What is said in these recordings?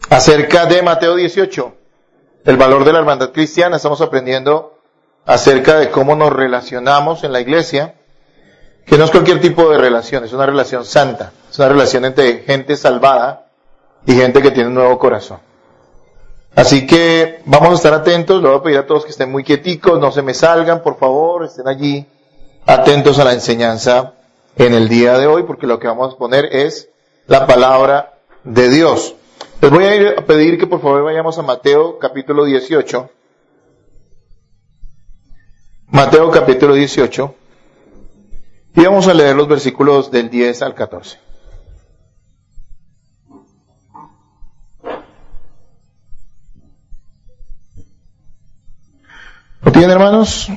acerca de Mateo 18, el valor de la hermandad cristiana. Estamos aprendiendo acerca de cómo nos relacionamos en la iglesia, que no es cualquier tipo de relación, es una relación santa, es una relación entre gente salvada y gente que tiene un nuevo corazón. Así que vamos a estar atentos. Le voy a pedir a todos que estén muy quieticos, no se me salgan, por favor, estén allí atentos a la enseñanza en el día de hoy, porque lo que vamos a poner es la palabra de Dios. Les voy a pedir que por favor vayamos a Mateo capítulo 18. Mateo capítulo 18. Y vamos a leer los versículos del 10 al 14. ¿Lo tienen, hermanos?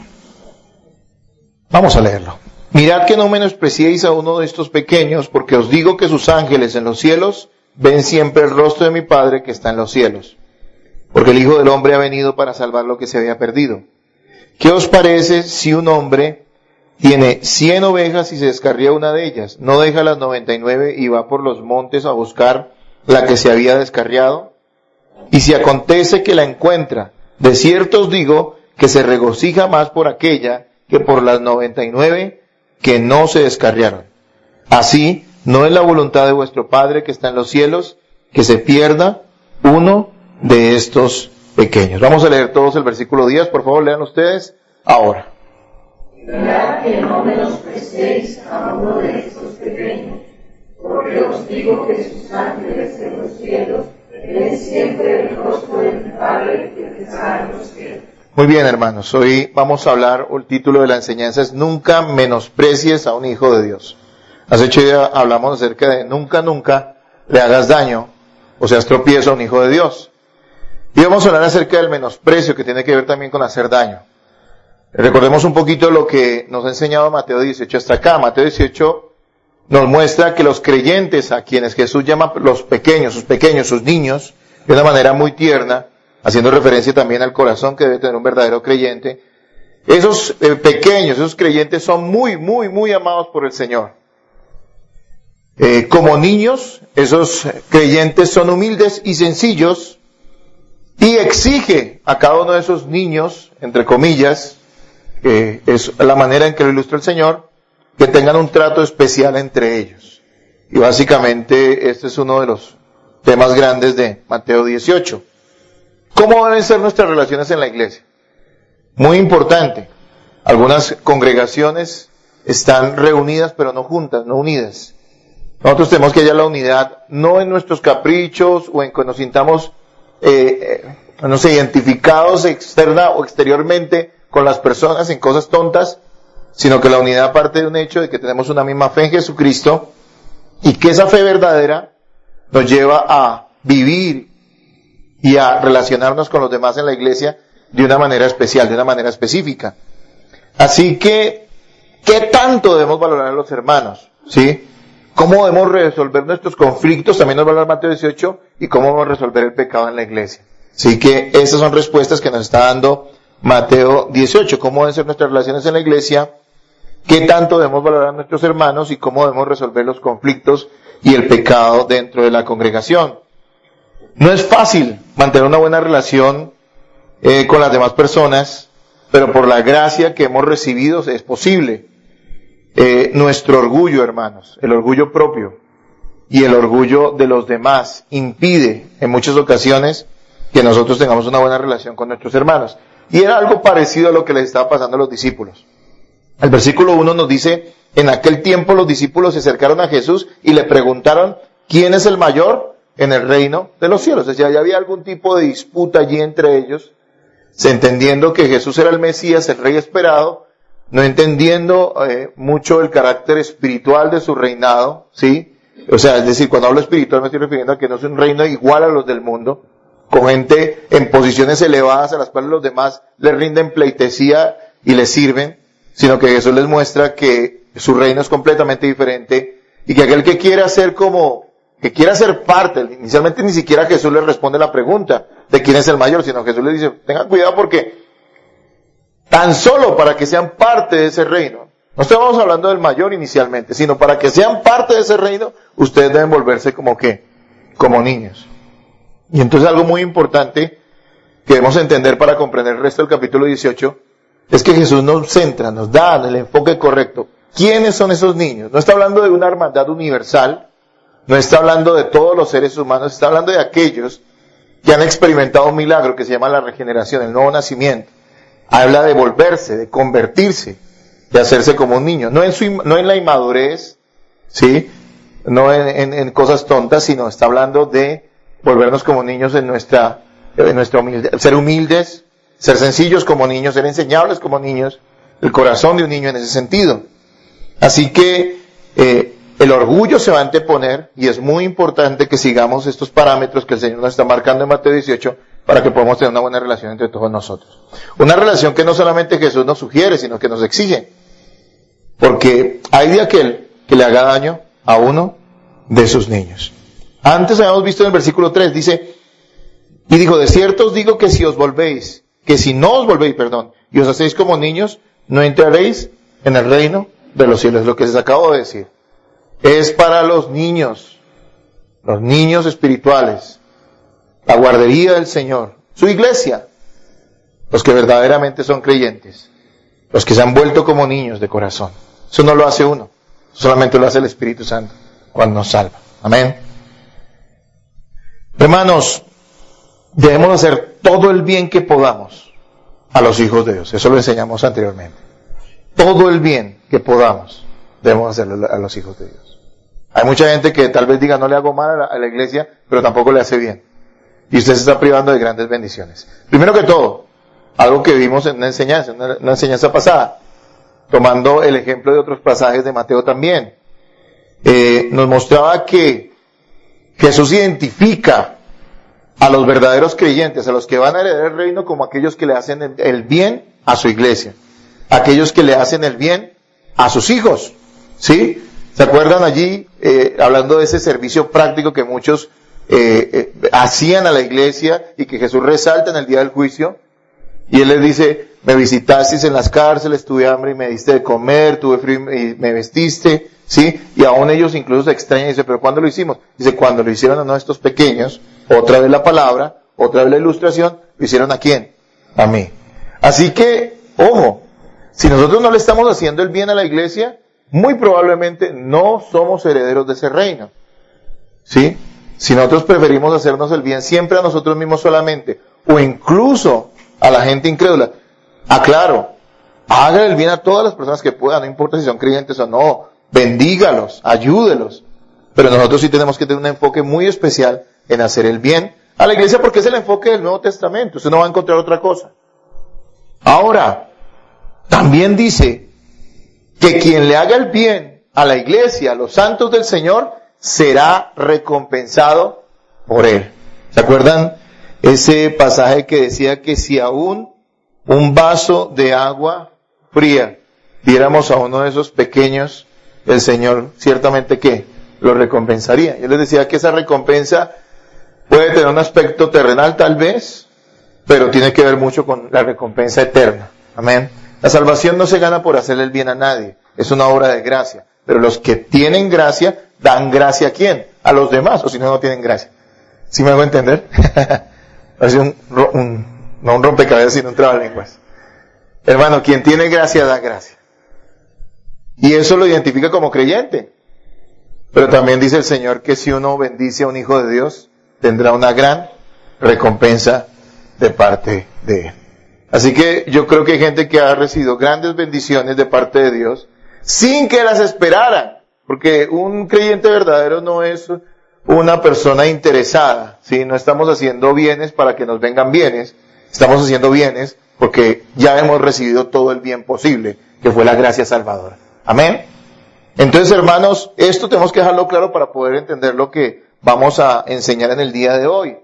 Vamos a leerlo. Mirad que no menospreciéis a uno de estos pequeños, porque os digo que sus ángeles en los cielos ven siempre el rostro de mi Padre que está en los cielos. Porque el Hijo del Hombre ha venido para salvar lo que se había perdido. ¿Qué os parece si un hombre tiene 100 ovejas y se descarría una de ellas? ¿No deja las 99 y va por los montes a buscar la que se había descarriado? Y si acontece que la encuentra, de cierto os digo que se regocija más por aquella que por las 99 que no se descarriaron. Así, no es la voluntad de vuestro Padre que está en los cielos, que se pierda uno de estos pequeños. Vamos a leer todos el versículo 10, por favor, lean ustedes ahora. Mirad que no menospreciéis a uno de estos pequeños, porque os digo que sus ángeles en los cielos ven siempre el rostro de mi Padre que está en los cielos. Muy bien, hermanos, hoy vamos a hablar, el título de la enseñanza es Nunca menosprecies a un hijo de Dios. Hace 8 días hablamos acerca de nunca le hagas daño o seas tropiezo a un hijo de Dios. Y vamos a hablar acerca del menosprecio, que tiene que ver también con hacer daño. Recordemos un poquito lo que nos ha enseñado Mateo 18 hasta acá. Mateo 18 nos muestra que los creyentes, a quienes Jesús llama los pequeños, sus niños, de una manera muy tierna, haciendo referencia también al corazón que debe tener un verdadero creyente, esos pequeños, esos creyentes son muy amados por el Señor. Como niños, esos creyentes son humildes y sencillos, y exige a cada uno de esos niños, entre comillas, es la manera en que lo ilustra el Señor, que tengan un trato especial entre ellos. Y básicamente este es uno de los temas grandes de Mateo 18. ¿Cómo deben ser nuestras relaciones en la iglesia? Muy importante. Algunas congregaciones están reunidas pero no juntas, no unidas. Nosotros tenemos que hallar la unidad no en nuestros caprichos o en que nos sintamos identificados externa o exteriormente con las personas en cosas tontas, sino que la unidad parte de un hecho de que tenemos una misma fe en Jesucristo y que esa fe verdadera nos lleva a vivir y a relacionarnos con los demás en la iglesia de una manera especial, de una manera específica. Así que, ¿qué tanto debemos valorar a los hermanos? ¿Sí? ¿Cómo debemos resolver nuestros conflictos? También nos va a hablar Mateo 18, y cómo debemos resolver el pecado en la iglesia. Así que esas son respuestas que nos está dando Mateo 18. ¿Cómo deben ser nuestras relaciones en la iglesia? ¿Qué tanto debemos valorar a nuestros hermanos? Y cómo debemos resolver los conflictos y el pecado dentro de la congregación. No es fácil mantener una buena relación con las demás personas, pero por la gracia que hemos recibido es posible. Nuestro orgullo, hermanos, el orgullo propio y el orgullo de los demás impide en muchas ocasiones que nosotros tengamos una buena relación con nuestros hermanos. Y era algo parecido a lo que les estaba pasando a los discípulos. El versículo 1 nos dice, en aquel tiempo los discípulos se acercaron a Jesús y le preguntaron, ¿quién es el mayor en el reino de los cielos? Es decir, ya había algún tipo de disputa allí entre ellos, entendiendo que Jesús era el Mesías, el Rey esperado, no entendiendo mucho el carácter espiritual de su reinado, ¿sí? O sea, es decir, cuando hablo espiritual me estoy refiriendo a que no es un reino igual a los del mundo, con gente en posiciones elevadas a las cuales los demás les rinden pleitesía y les sirven, sino que Jesús les muestra que su reino es completamente diferente y que aquel que quiera ser parte, inicialmente ni siquiera Jesús les responde la pregunta de quién es el mayor, sino Jesús les dice, tengan cuidado porque tan solo para que sean parte de ese reino, no estamos hablando del mayor inicialmente, sino para que sean parte de ese reino, ustedes deben volverse como niños. Y entonces algo muy importante que debemos entender para comprender el resto del capítulo 18 es que Jesús nos centra, nos da el enfoque correcto. ¿Quiénes son esos niños? No está hablando de una hermandad universal, no está hablando de todos los seres humanos, está hablando de aquellos que han experimentado un milagro que se llama la regeneración, el nuevo nacimiento. Habla de volverse, de convertirse, de hacerse como un niño. No en la inmadurez, ¿sí? No en cosas tontas, sino está hablando de volvernos como niños en nuestra humildad, ser humildes, ser sencillos como niños, ser enseñables como niños, el corazón de un niño en ese sentido. Así que el orgullo se va a anteponer y es muy importante que sigamos estos parámetros que el Señor nos está marcando en Mateo 18 para que podamos tener una buena relación entre todos nosotros. Una relación que no solamente Jesús nos sugiere, sino que nos exige. Porque hay de aquel que le haga daño a uno de sus niños. Antes habíamos visto en el versículo 3, dice, y dijo, de cierto os digo que si no os volvéis, y os hacéis como niños, no entraréis en el reino de los cielos. Lo que les acabo de decir. Es para los niños espirituales, la guardería del Señor, su iglesia, los que verdaderamente son creyentes, los que se han vuelto como niños de corazón. Eso no lo hace uno, solamente lo hace el Espíritu Santo cuando nos salva. Amén. Hermanos, debemos hacer todo el bien que podamos a los hijos de Dios. Eso lo enseñamos anteriormente. Todo el bien que podamos debemos hacerlo a los hijos de Dios. Hay mucha gente que tal vez diga, no le hago mal a la iglesia, pero tampoco le hace bien. Y usted se está privando de grandes bendiciones. Primero que todo, algo que vimos en una enseñanza pasada, tomando el ejemplo de otros pasajes de Mateo también, nos mostraba que Jesús identifica a los verdaderos creyentes, a los que van a heredar el reino, como aquellos que le hacen el bien a su iglesia, aquellos que le hacen el bien a sus hijos, ¿sí? ¿Se acuerdan allí, hablando de ese servicio práctico que muchos hacían a la iglesia y que Jesús resalta en el día del juicio? Y Él les dice, me visitasteis en las cárceles, tuve hambre y me diste de comer, tuve frío y me vestiste, ¿sí? Y aún ellos incluso se extrañan y dicen, ¿pero cuándo lo hicimos? Dice, cuando lo hicieron a uno de estos pequeños, otra vez la palabra, otra vez la ilustración, ¿lo hicieron a quién? A mí. Así que, ojo, si nosotros no le estamos haciendo el bien a la iglesia, muy probablemente no somos herederos de ese reino. ¿Sí? Si nosotros preferimos hacernos el bien siempre a nosotros mismos solamente, o incluso a la gente incrédula, aclaro, haga el bien a todas las personas que puedan, no importa si son creyentes o no, bendígalos, ayúdelos. Pero nosotros sí tenemos que tener un enfoque muy especial en hacer el bien a la iglesia, porque es el enfoque del Nuevo Testamento. Usted no va a encontrar otra cosa. Ahora, también dice que quien le haga el bien a la iglesia, a los santos del Señor, será recompensado por Él. ¿Se acuerdan ese pasaje que decía que si aún un vaso de agua fría diéramos a uno de esos pequeños, el Señor ciertamente que lo recompensaría? Yo les decía que esa recompensa puede tener un aspecto terrenal tal vez, pero tiene que ver mucho con la recompensa eterna. Amén. La salvación no se gana por hacerle el bien a nadie, es una obra de gracia. Pero los que tienen gracia, dan gracia ¿a quién? A los demás, o si no, no tienen gracia. ¿Sí me hago entender? Parece no un rompecabezas, sino un trabalenguas. Hermano, quien tiene gracia, da gracia. Y eso lo identifica como creyente. Pero también dice el Señor que si uno bendice a un hijo de Dios, tendrá una gran recompensa de parte de Él. Así que yo creo que hay gente que ha recibido grandes bendiciones de parte de Dios sin que las esperaran, porque un creyente verdadero no es una persona interesada, ¿sí? No estamos haciendo bienes para que nos vengan bienes, estamos haciendo bienes porque ya hemos recibido todo el bien posible, que fue la gracia salvadora. Amén. Entonces, hermanos, esto tenemos que dejarlo claro para poder entender lo que vamos a enseñar en el día de hoy.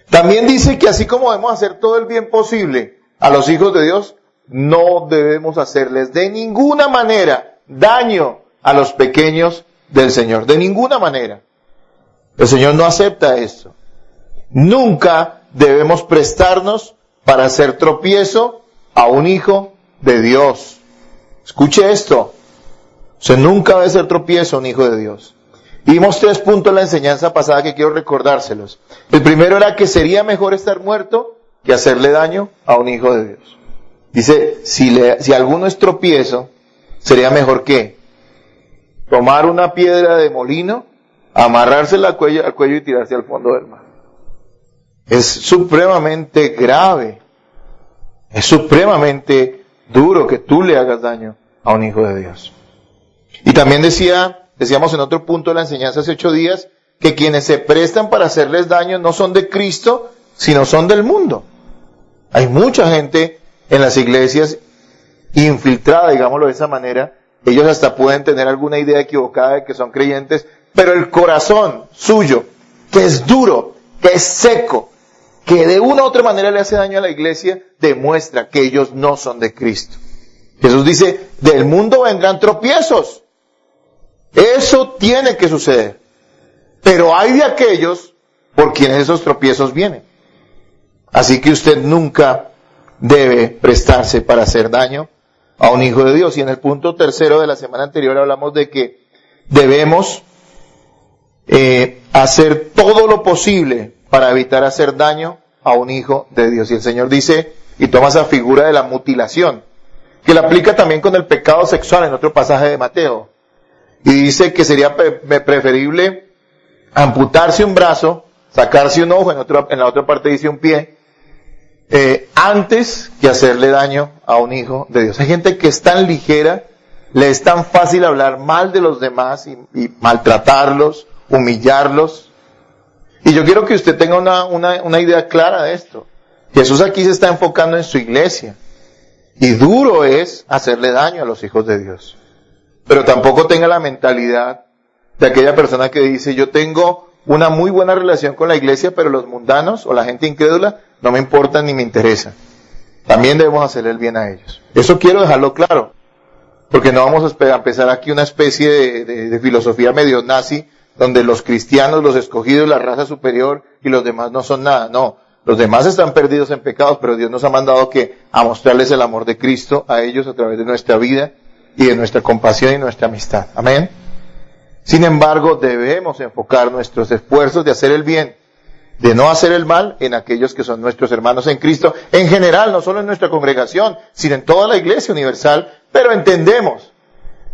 También dice que así como debemos hacer todo el bien posible a los hijos de Dios, no debemos hacerles de ninguna manera daño a los pequeños del Señor. De ninguna manera. El Señor no acepta esto. Nunca debemos prestarnos para hacer tropiezo a un hijo de Dios. Escuche esto. O sea, nunca debe ser tropiezo a un hijo de Dios. Y vimos 3 puntos en la enseñanza pasada que quiero recordárselos. El primero era que sería mejor estar muerto que hacerle daño a un hijo de Dios. Dice, si alguno es tropiezo, sería mejor que tomar una piedra de molino, amarrársela al cuello y tirarse al fondo del mar. Es supremamente grave, es supremamente duro que tú le hagas daño a un hijo de Dios. Y también decíamos en otro punto de la enseñanza hace 8 días, que quienes se prestan para hacerles daño no son de Cristo, sino son del mundo. Hay mucha gente en las iglesias infiltrada, digámoslo de esa manera. Ellos hasta pueden tener alguna idea equivocada de que son creyentes, pero el corazón suyo, que es duro, que es seco, que de una u otra manera le hace daño a la iglesia, demuestra que ellos no son de Cristo. Jesús dice, del mundo vendrán tropiezos. Eso tiene que suceder. Pero hay de aquellos por quienes esos tropiezos vienen. Así que usted nunca debe prestarse para hacer daño a un hijo de Dios. Y en el punto 3 de la semana anterior hablamos de que debemos hacer todo lo posible para evitar hacer daño a un hijo de Dios. Y el Señor dice, y toma esa figura de la mutilación, que la aplica también con el pecado sexual en otro pasaje de Mateo. Y dice que sería preferible amputarse un brazo, sacarse un ojo, en la otra parte dice un pie, antes que hacerle daño a un hijo de Dios. Hay gente que es tan ligera, le es tan fácil hablar mal de los demás y maltratarlos, humillarlos. Y yo quiero que usted tenga una idea clara de esto. Jesús aquí se está enfocando en su iglesia. Y duro es hacerle daño a los hijos de Dios. Pero tampoco tenga la mentalidad de aquella persona que dice, yo tengo una muy buena relación con la iglesia, pero los mundanos o la gente incrédula no me importan ni me interesan. También debemos hacerle el bien a ellos. Eso quiero dejarlo claro. Porque no vamos a empezar aquí una especie de filosofía medio nazi, donde los cristianos, los escogidos, la raza superior y los demás no son nada. No, los demás están perdidos en pecados, pero Dios nos ha mandado a mostrarles el amor de Cristo a ellos a través de nuestra vida y de nuestra compasión y nuestra amistad. Amén. Sin embargo, debemos enfocar nuestros esfuerzos de hacer el bien, de no hacer el mal en aquellos que son nuestros hermanos en Cristo, en general, no solo en nuestra congregación, sino en toda la iglesia universal, pero entendemos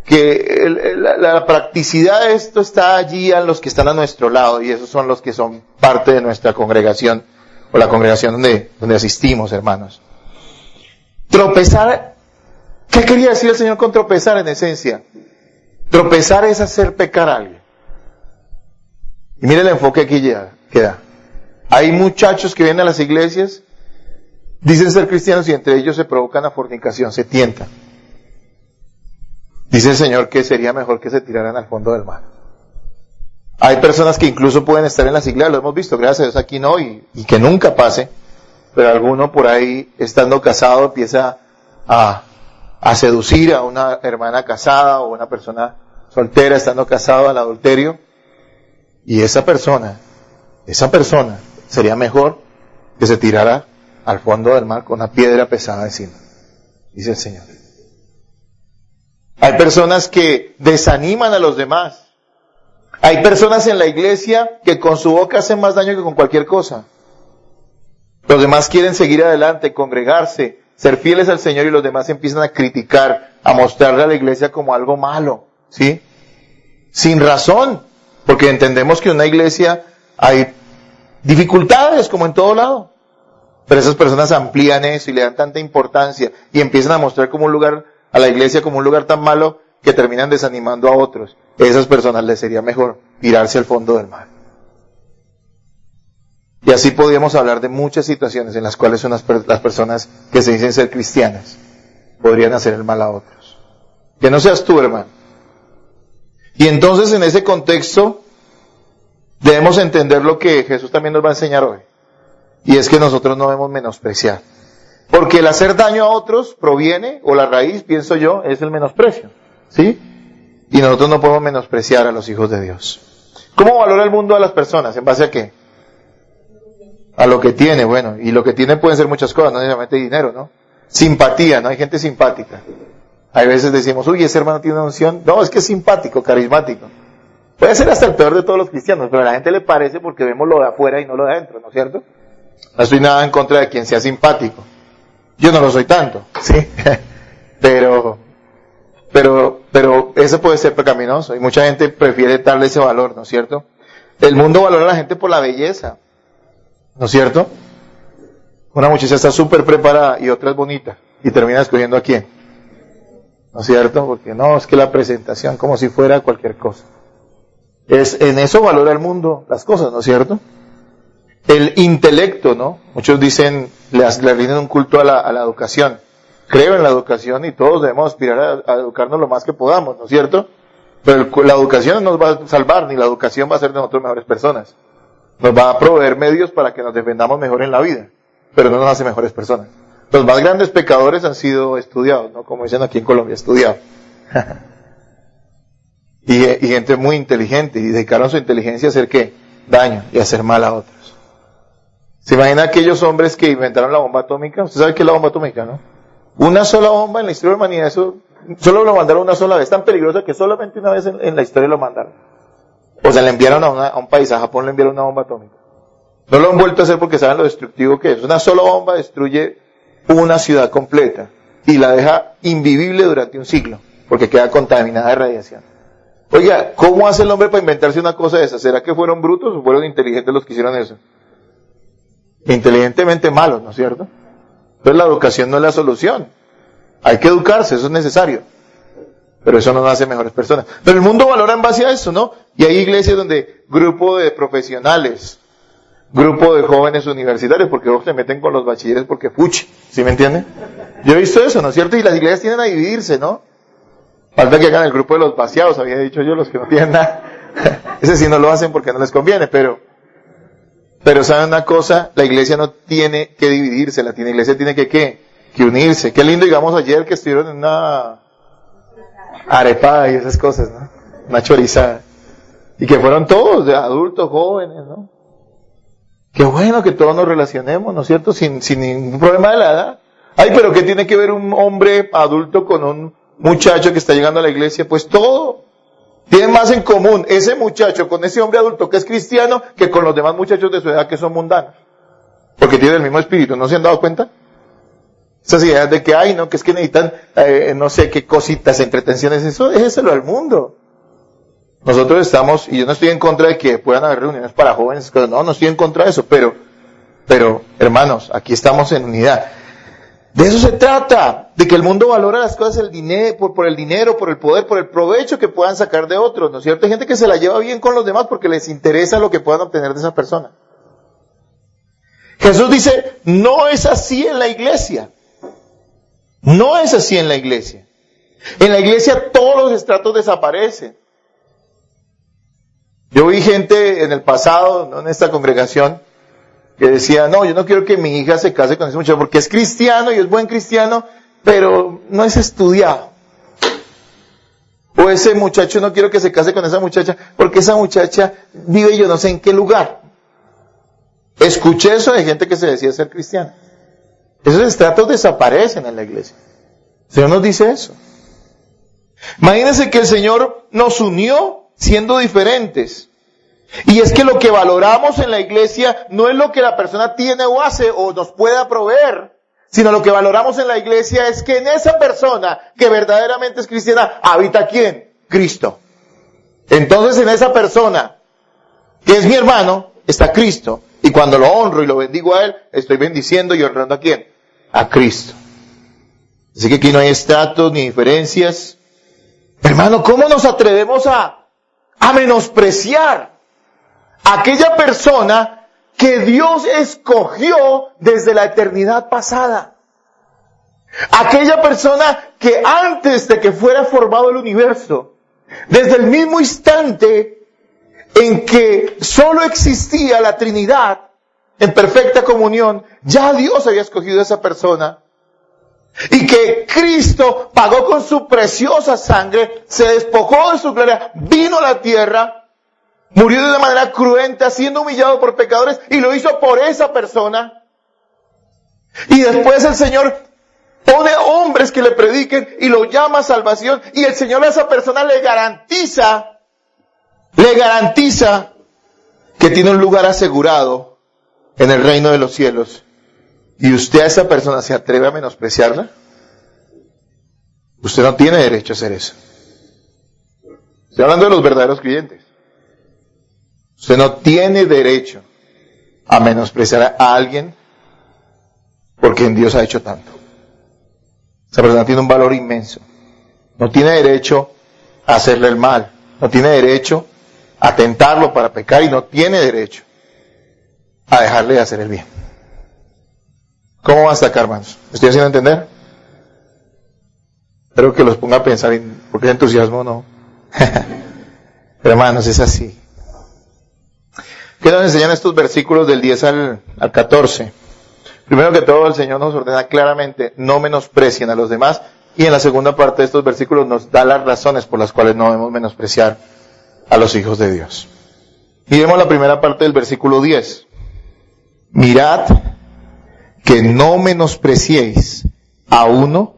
que la practicidad de esto está allí en los que están a nuestro lado, y esos son los que son parte de nuestra congregación, o la congregación donde asistimos, hermanos. Tropezar, ¿qué quería decir el Señor con tropezar en esencia? Tropezar es hacer pecar a alguien. Y mire el enfoque aquí queda. Hay muchachos que vienen a las iglesias, dicen ser cristianos y entre ellos se provocan a fornicación, se tientan. Dice el Señor que sería mejor que se tiraran al fondo del mar. Hay personas que incluso pueden estar en las iglesias, lo hemos visto, gracias a Dios aquí no, y que nunca pase, pero alguno por ahí, estando casado, empieza a seducir a una hermana casada o una persona soltera estando casado al adulterio, y esa persona sería mejor que se tirara al fondo del mar con una piedra pesada encima, dice el Señor. Hay personas que desaniman a los demás. Hay personas en la iglesia que con su boca hacen más daño que con cualquier cosa. Los demás quieren seguir adelante, congregarse, ser fieles al Señor, y los demás empiezan a criticar, a mostrarle a la iglesia como algo malo, ¿sí? Sin razón, porque entendemos que en una iglesia hay dificultades como en todo lado. Pero esas personas amplían eso y le dan tanta importancia y empiezan a mostrar como un lugar, a la iglesia como un lugar tan malo, que terminan desanimando a otros. A esas personas les sería mejor tirarse al fondo del mar. Y así podríamos hablar de muchas situaciones en las cuales las personas que se dicen ser cristianas podrían hacer el mal a otros. Que no seas tú, hermano. Y entonces en ese contexto debemos entender lo que Jesús también nos va a enseñar hoy. Y es que nosotros no debemos menospreciar. Porque el hacer daño a otros proviene, o la raíz, pienso yo, es el menosprecio. ¿Sí? Y nosotros no podemos menospreciar a los hijos de Dios. ¿Cómo valora el mundo a las personas? ¿En base a qué? A lo que tiene, bueno. Y lo que tiene pueden ser muchas cosas, no necesariamente dinero, ¿no? Simpatía, ¿no? Hay gente simpática. Hay veces decimos, uy, ese hermano tiene una unción. No, es que es simpático, carismático. Puede ser hasta el peor de todos los cristianos, pero a la gente le parece porque vemos lo de afuera y no lo de adentro, ¿no es cierto? No estoy nada en contra de quien sea simpático. Yo no lo soy tanto, ¿sí? pero eso puede ser pecaminoso y mucha gente prefiere darle ese valor, ¿no es cierto? El mundo valora a la gente por la belleza, ¿no es cierto? Una muchacha está súper preparada y otra es bonita y termina escogiendo a quién, ¿no es cierto? Porque no, es que la presentación como si fuera cualquier cosa. En eso valora el mundo las cosas, ¿no es cierto? El intelecto, ¿no? Muchos dicen, le rinden un culto a la educación. Creo en la educación y todos debemos aspirar a educarnos lo más que podamos, ¿no es cierto? Pero la educación no nos va a salvar, ni la educación va a hacer de nosotros mejores personas. Nos va a proveer medios para que nos defendamos mejor en la vida, pero no nos hace mejores personas. Los más grandes pecadores han sido estudiados, ¿no? Como dicen aquí en Colombia, estudiados. y gente muy inteligente, y dedicaron su inteligencia a hacer ¿qué? Daño y a hacer mal a otros. ¿Se imagina aquellos hombres que inventaron la bomba atómica? ¿Usted sabe qué es la bomba atómica, no? Una sola bomba en la historia de la humanidad, eso solo lo mandaron una sola vez, tan peligroso que solamente una vez en la historia lo mandaron. O sea, le enviaron a un país, a Japón le enviaron una bomba atómica. No lo han vuelto a hacer porque saben lo destructivo que es. Una sola bomba destruye una ciudad completa y la deja invivible durante un siglo, porque queda contaminada de radiación. Oiga, ¿cómo hace el hombre para inventarse una cosa de esa? ¿Será que fueron brutos o fueron inteligentes los que hicieron eso? Inteligentemente malos, ¿no es cierto? Entonces la educación no es la solución. Hay que educarse, eso es necesario. Pero eso no nos hace mejores personas. Pero el mundo valora en base a eso, ¿no? Y hay iglesias donde grupo de profesionales, grupo de jóvenes universitarios, porque luego se meten con los bachilleres porque fuchi, ¿sí me entienden? Yo he visto eso, ¿no es cierto? Y las iglesias tienden a dividirse, ¿no? Falta que hagan el grupo de los vaciados, había dicho yo, los que no tienen nada. Ese sí no lo hacen porque no les conviene, pero ¿saben una cosa? La iglesia no tiene que dividirse, la iglesia tiene que unirse. Qué lindo, digamos, ayer que estuvieron en una arepada y esas cosas, ¿no? Una chorizada. Y que fueron todos, de adultos, jóvenes, ¿no? Qué bueno que todos nos relacionemos, ¿no es cierto? Sin ningún problema de la edad. Ay, pero ¿qué tiene que ver un hombre adulto con un muchacho que está llegando a la iglesia? Pues todo. Tienen más en común ese muchacho con ese hombre adulto que es cristiano que con los demás muchachos de su edad que son mundanos. Porque tienen el mismo espíritu, ¿no se han dado cuenta? Esas ideas de que, ay, no, que es que necesitan, no sé qué cositas, entretenciones, eso, déjeselo al mundo. Nosotros estamos, y yo no estoy en contra de que puedan haber reuniones para jóvenes, no estoy en contra de eso, pero, hermanos, aquí estamos en unidad. De eso se trata, de que el mundo valora las cosas, el dinero, por el dinero, por el poder, por el provecho que puedan sacar de otros, ¿no es cierto? Hay gente que se la lleva bien con los demás porque les interesa lo que puedan obtener de esa persona. Jesús dice, no es así en la iglesia. No es así en la iglesia. En la iglesia todos los estratos desaparecen. Yo vi gente en el pasado, no en esta congregación, que decía, no, yo no quiero que mi hija se case con ese muchacho porque es cristiano y es buen cristiano, pero no es estudiado. O ese muchacho no quiero que se case con esa muchacha porque esa muchacha vive yo no sé en qué lugar. Escuché eso de gente que se decía ser cristiana. Esos estratos desaparecen en la iglesia. El Señor nos dice eso. Imagínense que el Señor nos unió siendo diferentes. Y es que lo que valoramos en la iglesia no es lo que la persona tiene o hace o nos pueda proveer, sino lo que valoramos en la iglesia es que en esa persona que verdaderamente es cristiana habita ¿quién? Cristo. Entonces en esa persona que es mi hermano está Cristo. Y cuando lo honro y lo bendigo a Él, estoy bendiciendo y honrando ¿a quién? A Cristo. Así que aquí no hay estratos ni diferencias. Hermano, ¿cómo nos atrevemos a menospreciar a aquella persona que Dios escogió desde la eternidad pasada? Aquella persona que antes de que fuera formado el universo, desde el mismo instante en que solo existía la Trinidad en perfecta comunión, ya Dios había escogido a esa persona. Y que Cristo pagó con su preciosa sangre, se despojó de su gloria, vino a la tierra, murió de una manera cruenta, siendo humillado por pecadores, y lo hizo por esa persona. Y después el Señor pone hombres que le prediquen y lo llama a salvación, y el Señor a esa persona le garantiza le garantiza que tiene un lugar asegurado en el reino de los cielos, y usted a esa persona se atreve a menospreciarla, usted no tiene derecho a hacer eso. Estoy hablando de los verdaderos creyentes. Usted no tiene derecho a menospreciar a alguien porque en Dios ha hecho tanto. Esa persona tiene un valor inmenso. No tiene derecho a hacerle el mal. No tiene derecho a tentarlo para pecar y no tiene derecho a dejarle de hacer el bien. ¿Cómo va hasta acá, hermanos? ¿Me estoy haciendo entender? Espero que los ponga a pensar en por qué el entusiasmo no. Hermanos, es así. ¿Qué nos enseñan estos versículos del 10 al 14? Primero que todo, el Señor nos ordena claramente, no menosprecien a los demás, y en la segunda parte de estos versículos nos da las razones por las cuales no debemos menospreciar a los hijos de Dios. Miremos la primera parte del versículo 10. Mirad que no menospreciéis a uno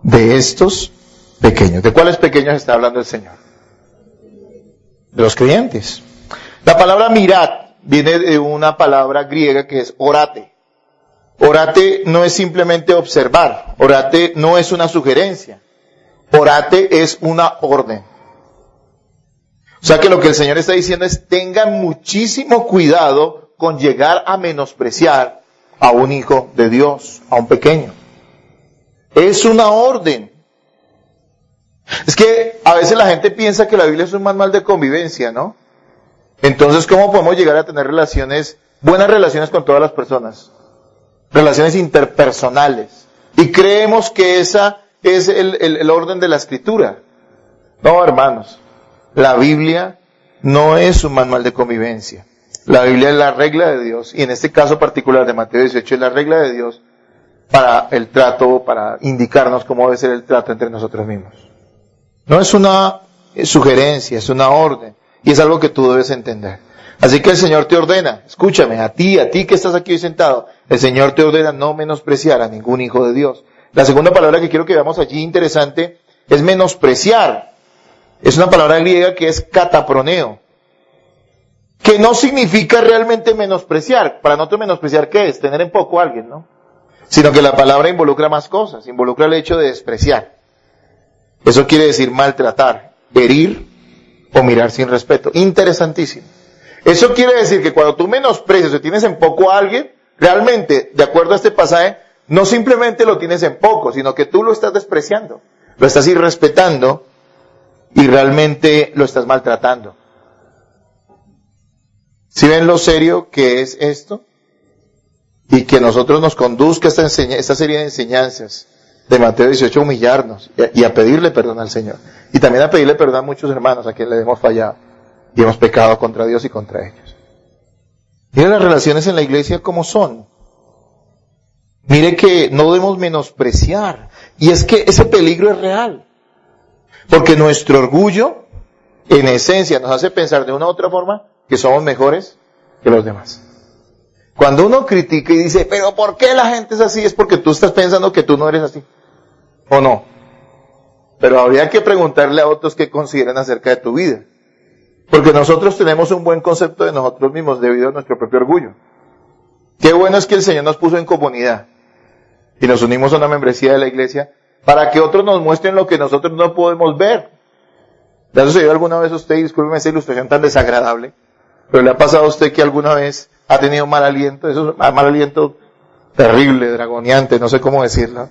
de estos pequeños. ¿De cuáles pequeños está hablando el Señor? De los creyentes. La palabra mirad viene de una palabra griega que es orate. Orate no es simplemente observar. Orate no es una sugerencia. Orate es una orden. O sea que lo que el Señor está diciendo es, tengan muchísimo cuidado con llegar a menospreciar a un hijo de Dios, a un pequeño. Es una orden. Es que a veces la gente piensa que la Biblia es un manual de convivencia, ¿no? Entonces, ¿cómo podemos llegar a tener buenas relaciones con todas las personas? Relaciones interpersonales. Y creemos que esa es el orden de la Escritura. No, hermanos. La Biblia no es un manual de convivencia. La Biblia es la regla de Dios. Y en este caso particular de Mateo 18 es la regla de Dios para el trato, para indicarnos cómo debe ser el trato entre nosotros mismos. No es una sugerencia, es una orden. Y es algo que tú debes entender. Así que el Señor te ordena, escúchame, a ti que estás aquí hoy sentado, el Señor te ordena no menospreciar a ningún hijo de Dios. La segunda palabra que quiero que veamos allí interesante es menospreciar. Es una palabra griega que es kataproneo, que no significa realmente menospreciar. Para nosotros menospreciar, ¿qué es? Tener en poco a alguien, ¿no? Sino que la palabra involucra más cosas, involucra el hecho de despreciar. Eso quiere decir maltratar, herir o mirar sin respeto. Interesantísimo. Eso quiere decir que cuando tú menosprecias o tienes en poco a alguien, realmente, de acuerdo a este pasaje, no simplemente lo tienes en poco, sino que tú lo estás despreciando, lo estás irrespetando y realmente lo estás maltratando. ¿Sí ven lo serio que es esto? Y que nosotros nos conduzca esta serie de enseñanzas de Mateo 18 a humillarnos y a pedirle perdón al Señor. Y también a pedirle perdón a muchos hermanos a quienes le hemos fallado y hemos pecado contra Dios y contra ellos. Mire las relaciones en la iglesia como son. Mire que no debemos menospreciar. Y es que ese peligro es real. Porque nuestro orgullo, en esencia, nos hace pensar de una u otra forma que somos mejores que los demás. Cuando uno critica y dice, pero ¿por qué la gente es así? Es porque tú estás pensando que tú no eres así. ¿O no? Pero habría que preguntarle a otros qué consideran acerca de tu vida. Porque nosotros tenemos un buen concepto de nosotros mismos debido a nuestro propio orgullo. Qué bueno es que el Señor nos puso en comunidad y nos unimos a una membresía de la iglesia para que otros nos muestren lo que nosotros no podemos ver. ¿Le ha sucedido alguna vez a usted, y discúlpeme esa ilustración tan desagradable, pero le ha pasado a usted que alguna vez ha tenido mal aliento? Eso es mal aliento terrible, dragoneante, no sé cómo decirlo,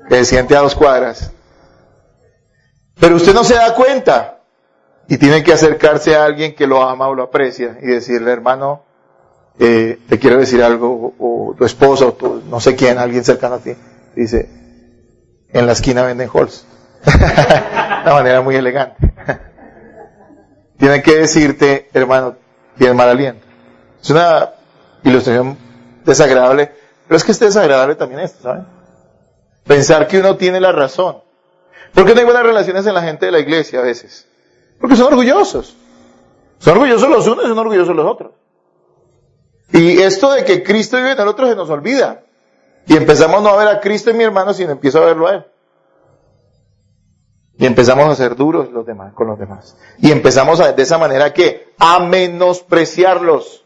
que se siente a 2 cuadras. Pero usted no se da cuenta. Y tiene que acercarse a alguien que lo ama o lo aprecia y decirle, hermano, te quiero decir algo, o tu esposa, o tu, no sé quién, alguien cercano a ti. Dice, en la esquina venden Halls. De una manera muy elegante. Tiene que decirte, hermano, tienes mal aliento. Es una ilustración desagradable, pero es que es desagradable también esto, ¿saben? Pensar que uno tiene la razón. ¿Por qué no hay buenas relaciones en la gente de la iglesia a veces? Porque son orgullosos. Son orgullosos los unos y son orgullosos los otros. Y esto de que Cristo vive en el otro se nos olvida. Y empezamos no a ver a Cristo en mi hermano, sino empiezo a verlo a él. Y empezamos a ser duros con los demás. Y empezamos de esa manera a menospreciarlos.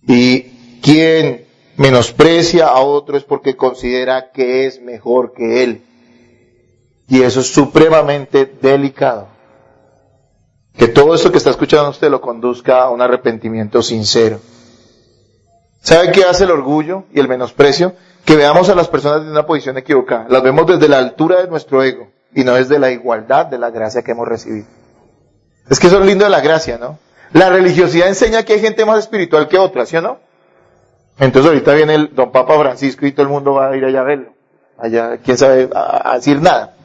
Y quien menosprecia a otro es porque considera que es mejor que él. Y eso es supremamente delicado. Que todo esto que está escuchando usted lo conduzca a un arrepentimiento sincero. ¿Sabe qué hace el orgullo y el menosprecio? Que veamos a las personas desde una posición equivocada. Las vemos desde la altura de nuestro ego y no desde la igualdad de la gracia que hemos recibido. Es que eso es lindo de la gracia, ¿no? La religiosidad enseña que hay gente más espiritual que otra, ¿sí o no? Entonces ahorita viene el don Papa Francisco y todo el mundo va a ir allá a verlo. Allá, quién sabe, a decir nada.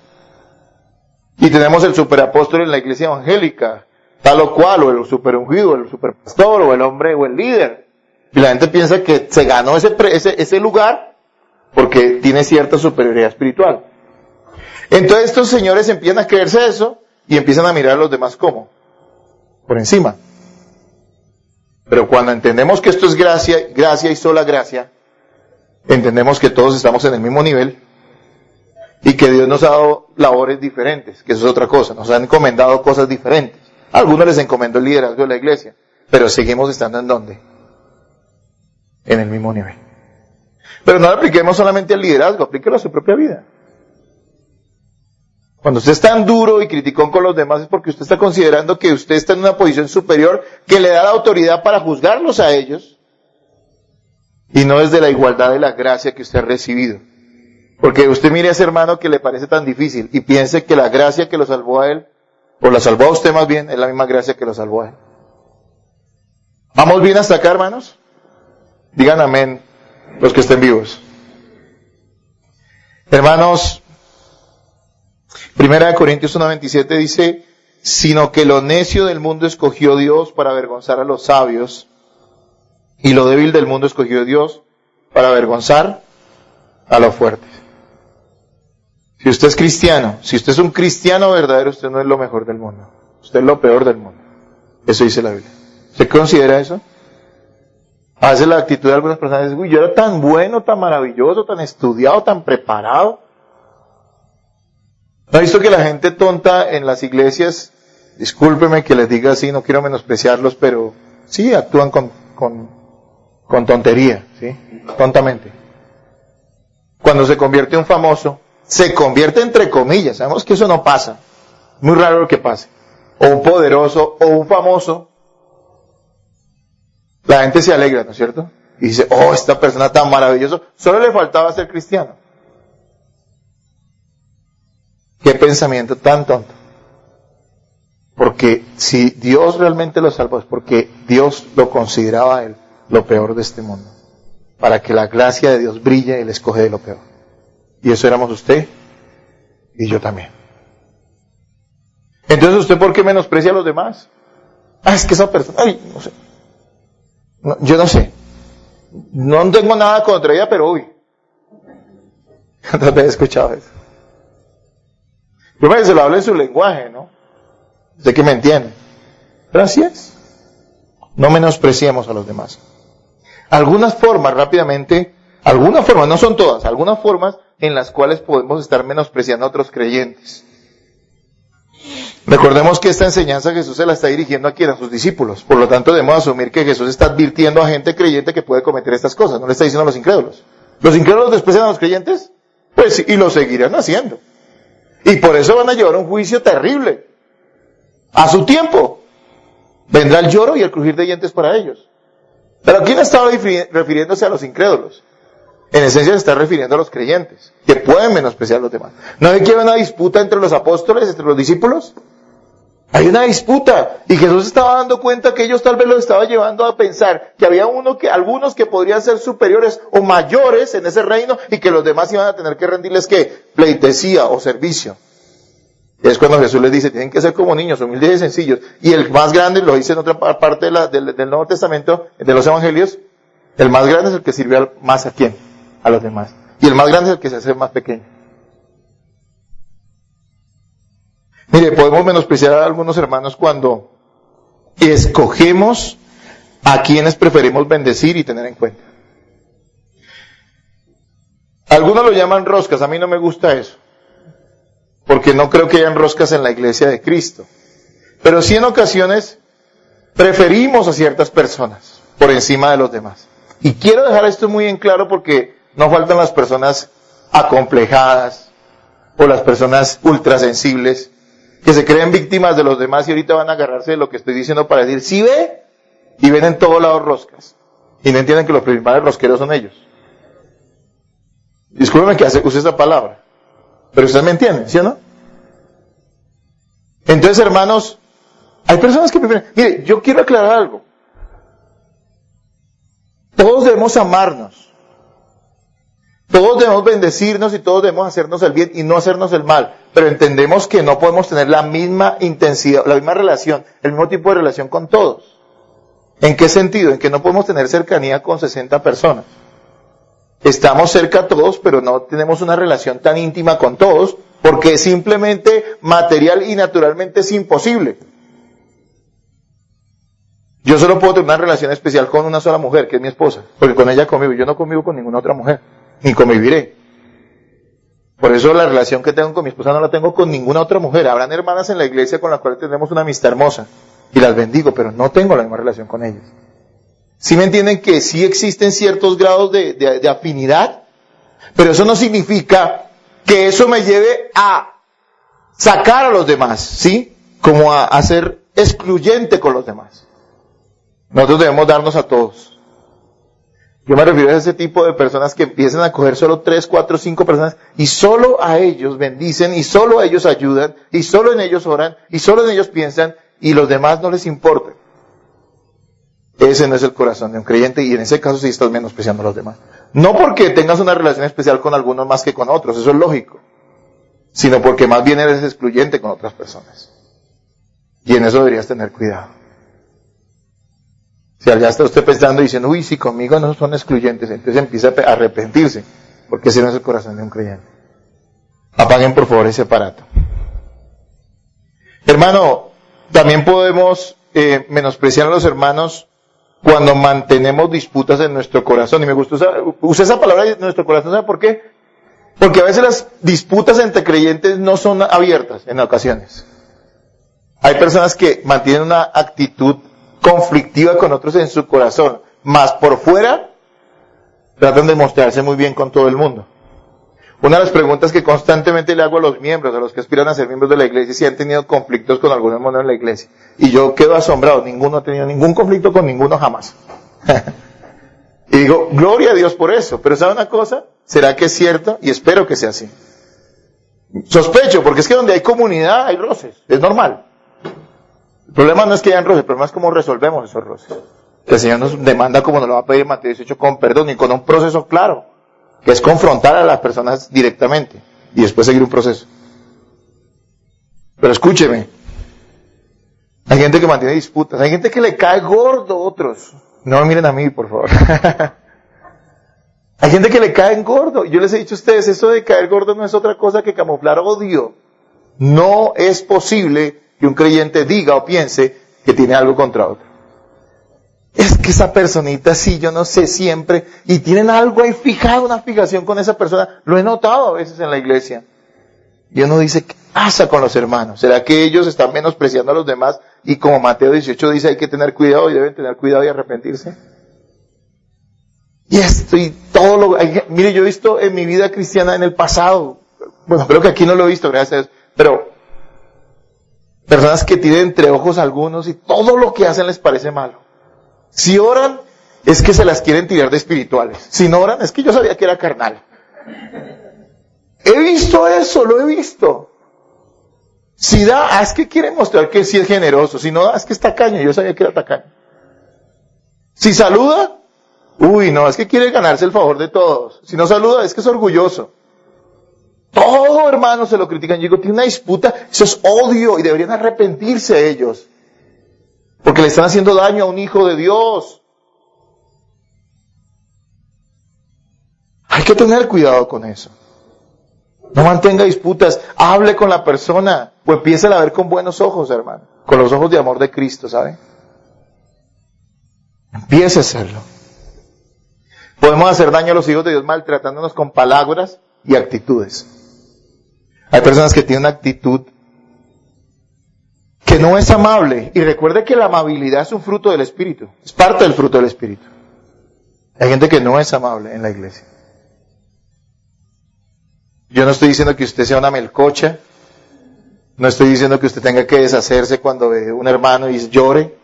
Y tenemos el superapóstol en la iglesia evangélica, tal o cual, o el superungido, el superpastor, o el hombre, o el líder. Y la gente piensa que se ganó ese lugar porque tiene cierta superioridad espiritual. Entonces estos señores empiezan a creerse eso y empiezan a mirar a los demás como por encima. Pero cuando entendemos que esto es gracia y sola gracia, entendemos que todos estamos en el mismo nivel y que Dios nos ha dado labores diferentes, que eso es otra cosa, nos han encomendado cosas diferentes. A algunos les encomendó el liderazgo de la iglesia, pero seguimos estando ¿en dónde? En el mismo nivel. Pero no lo apliquemos solamente al liderazgo, aplíquelo a su propia vida. Cuando usted es tan duro y criticón con los demás es porque usted está considerando que usted está en una posición superior que le da la autoridad para juzgarlos a ellos y no desde la igualdad de la gracia que usted ha recibido. Porque usted mire a ese hermano que le parece tan difícil y piense que la gracia que lo salvó a él, o la salvó a usted más bien, es la misma gracia que lo salvó a él. ¿Vamos bien hasta acá, hermanos? Digan amén los que estén vivos. Hermanos, 1 Corintios 1:27 dice, sino que lo necio del mundo escogió Dios para avergonzar a los sabios, y lo débil del mundo escogió Dios para avergonzar a los fuertes. Si usted es cristiano, si usted es un cristiano verdadero, usted no es lo mejor del mundo. Usted es lo peor del mundo. Eso dice la Biblia. ¿Usted considera eso? A veces la actitud de algunas personas es, uy, yo era tan bueno, tan maravilloso, tan estudiado, tan preparado. ¿No ha visto que la gente tonta en las iglesias, discúlpeme que les diga así, no quiero menospreciarlos, pero sí actúan con tontería, ¿sí? Tontamente. Cuando se convierte un famoso, se convierte entre comillas, sabemos que eso no pasa, muy raro lo que pase, o un poderoso, o un famoso, la gente se alegra, ¿no es cierto? Y dice, oh, esta persona tan maravillosa, solo le faltaba ser cristiano. Qué pensamiento tan tonto. Porque si Dios realmente lo salvó es porque Dios lo consideraba a él lo peor de este mundo. Para que la gracia de Dios brille, él escoge de lo peor. Y eso éramos usted y yo también. Entonces, ¿usted por qué menosprecia a los demás? Ah, es que esa persona, ay, no sé. No, yo no sé. No tengo nada contra ella, pero uy. ¿Dónde he escuchado eso? Primero se lo habla en su lenguaje, ¿no? Sé que me entiende. Pero así es. No menospreciemos a los demás. Algunas formas, rápidamente, algunas formas, no son todas, algunas formas en las cuales podemos estar menospreciando a otros creyentes. Recordemos que esta enseñanza Jesús se la está dirigiendo aquí a sus discípulos. Por lo tanto, debemos asumir que Jesús está advirtiendo a gente creyente que puede cometer estas cosas. No le está diciendo a los incrédulos. ¿Los incrédulos desprecian a los creyentes? Pues sí, y lo seguirán haciendo. Y por eso van a llevar un juicio terrible. A su tiempo. Vendrá el lloro y el crujir de dientes para ellos. Pero aquí no estaba refiriéndose a los incrédulos. En esencia se está refiriendo a los creyentes, que pueden menospreciar a los demás. ¿No hay que haber una disputa entre los apóstoles, entre los discípulos? Hay una disputa. Y Jesús estaba dando cuenta que ellos tal vez los estaba llevando a pensar que había algunos que podrían ser superiores o mayores en ese reino y que los demás iban a tener que rendirles ¿qué? Pleitesía o servicio. Y es cuando Jesús les dice, tienen que ser como niños, humildes y sencillos. Y el más grande, lo dice en otra parte del Nuevo Testamento, de los Evangelios, el más grande es el que sirve más a quién, a los demás. Y el más grande es el que se hace más pequeño. Mire, podemos menospreciar a algunos hermanos cuando escogemos a quienes preferimos bendecir y tener en cuenta. Algunos lo llaman roscas, a mí no me gusta eso. porque no creo que hayan roscas en la iglesia de Cristo. Pero sí en ocasiones preferimos a ciertas personas por encima de los demás. Y quiero dejar esto muy en claro porque no faltan las personas acomplejadas o las personas ultrasensibles que se creen víctimas de los demás y ahorita van a agarrarse de lo que estoy diciendo para decir, ¿sí ve? Y ven en todos lados roscas. Y no entienden que los principales rosqueros son ellos. Discúlpeme que use esa palabra, pero ustedes me entienden, ¿sí o no? Entonces, hermanos, hay personas que prefieren... Mire, yo quiero aclarar algo. Todos debemos amarnos. Todos debemos bendecirnos y todos debemos hacernos el bien y no hacernos el mal. Pero entendemos que no podemos tener la misma intensidad, la misma relación, el mismo tipo de relación con todos. ¿En qué sentido? En que no podemos tener cercanía con 60 personas. Estamos cerca a todos, pero no tenemos una relación tan íntima con todos, porque simplemente material y naturalmente es imposible. Yo solo puedo tener una relación especial con una sola mujer, que es mi esposa, porque con ella convivo. Yo no convivo con ninguna otra mujer, ni conviviré. Por eso la relación que tengo con mi esposa no la tengo con ninguna otra mujer. Habrán hermanas en la iglesia con las cuales tenemos una amistad hermosa, y las bendigo, pero no tengo la misma relación con ellas. ¿Sí me entienden que sí existen ciertos grados de afinidad? Pero eso no significa que eso me lleve a sacar a los demás, ¿sí? Como a ser excluyente con los demás. Nosotros debemos darnos a todos. Yo me refiero a ese tipo de personas que empiezan a coger solo 3, 4, 5 personas y solo a ellos bendicen y solo a ellos ayudan y solo en ellos oran y solo en ellos piensan y los demás no les importa. Ese no es el corazón de un creyente y en ese caso sí estás menospreciando a los demás. No porque tengas una relación especial con algunos más que con otros, eso es lógico, sino porque más bien eres excluyente con otras personas. Y en eso deberías tener cuidado. Si allá está usted pensando y diciendo, uy, si conmigo no son excluyentes, entonces empieza a arrepentirse, porque ese no es el corazón de un creyente. Apaguen por favor ese aparato. Hermano, también podemos menospreciar a los hermanos cuando mantenemos disputas en nuestro corazón. Y me gusta usar esa palabra en nuestro corazón, ¿sabe por qué? Porque a veces las disputas entre creyentes no son abiertas en ocasiones. Hay personas que mantienen una actitud conflictiva con otros en su corazón, más por fuera tratan de mostrarse muy bien con todo el mundo. Una de las preguntas que constantemente le hago a los miembros, a los que aspiran a ser miembros de la iglesia, si han tenido conflictos con algún hermano en la iglesia. Y yo quedo asombrado, ninguno ha tenido ningún conflicto con ninguno jamás. Y digo, gloria a Dios por eso, pero ¿sabe una cosa? ¿Será que es cierto? Y espero que sea así. Sospecho, porque es que donde hay comunidad hay roces, es normal. El problema no es que hayan roces, el problema es cómo resolvemos esos roces. Que el Señor nos demanda, como nos lo va a pedir en Mateo 18, con perdón y con un proceso claro, que es confrontar a las personas directamente y después seguir un proceso. Pero escúcheme, hay gente que mantiene disputas, hay gente que le cae gordo a otros. No me miren a mí, por favor. Hay gente que le cae gordo. Yo les he dicho a ustedes, eso de caer gordo no es otra cosa que camuflar odio. No es posible que un creyente diga o piense que tiene algo contra otro. Es que esa personita sí, yo no sé, siempre, y tienen algo ahí fijado, una fijación con esa persona. Lo he notado a veces en la iglesia. Y uno dice, ¿qué pasa con los hermanos? ¿Será que ellos están menospreciando a los demás? Y como Mateo 18 dice, hay que tener cuidado y deben tener cuidado y arrepentirse. Y esto y todo lo... Mire, yo he visto en mi vida cristiana en el pasado, bueno, creo que aquí no lo he visto, gracias a Dios, pero personas que tienen entre ojos algunos y todo lo que hacen les parece malo. Si oran, es que se las quieren tirar de espirituales. Si no oran, es que yo sabía que era carnal. He visto eso, lo he visto. Si da, es que quiere mostrar que sí es generoso. Si no da, es que es tacaño. Yo sabía que era tacaño. Si saluda, uy, no, es que quiere ganarse el favor de todos. Si no saluda, es que es orgulloso. Todo, hermano, se lo critican. Yo digo, tiene una disputa, eso es odio y deberían arrepentirse ellos. Porque le están haciendo daño a un hijo de Dios. Hay que tener cuidado con eso. No mantenga disputas, hable con la persona, o empiece a ver con buenos ojos, hermano. Con los ojos de amor de Cristo, ¿sabe? Empiece a hacerlo. Podemos hacer daño a los hijos de Dios maltratándonos con palabras y actitudes. Hay personas que tienen una actitud que no es amable. Y recuerde que la amabilidad es un fruto del Espíritu. Es parte del fruto del Espíritu. Hay gente que no es amable en la iglesia. Yo no estoy diciendo que usted sea una melcocha. No estoy diciendo que usted tenga que deshacerse cuando ve un hermano y llore.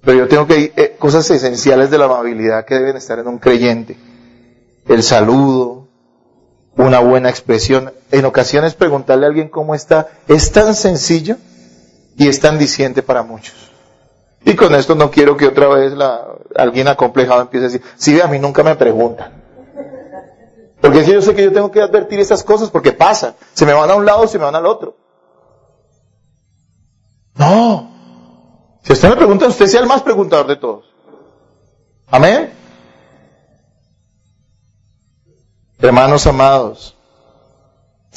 Pero yo tengo que cosas esenciales de la amabilidad que deben estar en un creyente. El saludo, una buena expresión. En ocasiones preguntarle a alguien cómo está es tan sencillo y es tan diciente para muchos. Y con esto no quiero que otra vez alguien acomplejado empiece a decir, sí, a mí nunca me preguntan. Porque yo sé que yo tengo que advertir esas cosas porque pasa. Se me van a un lado, se me van al otro. No. Si usted me pregunta, usted sea el más preguntador de todos. Amén. Hermanos amados,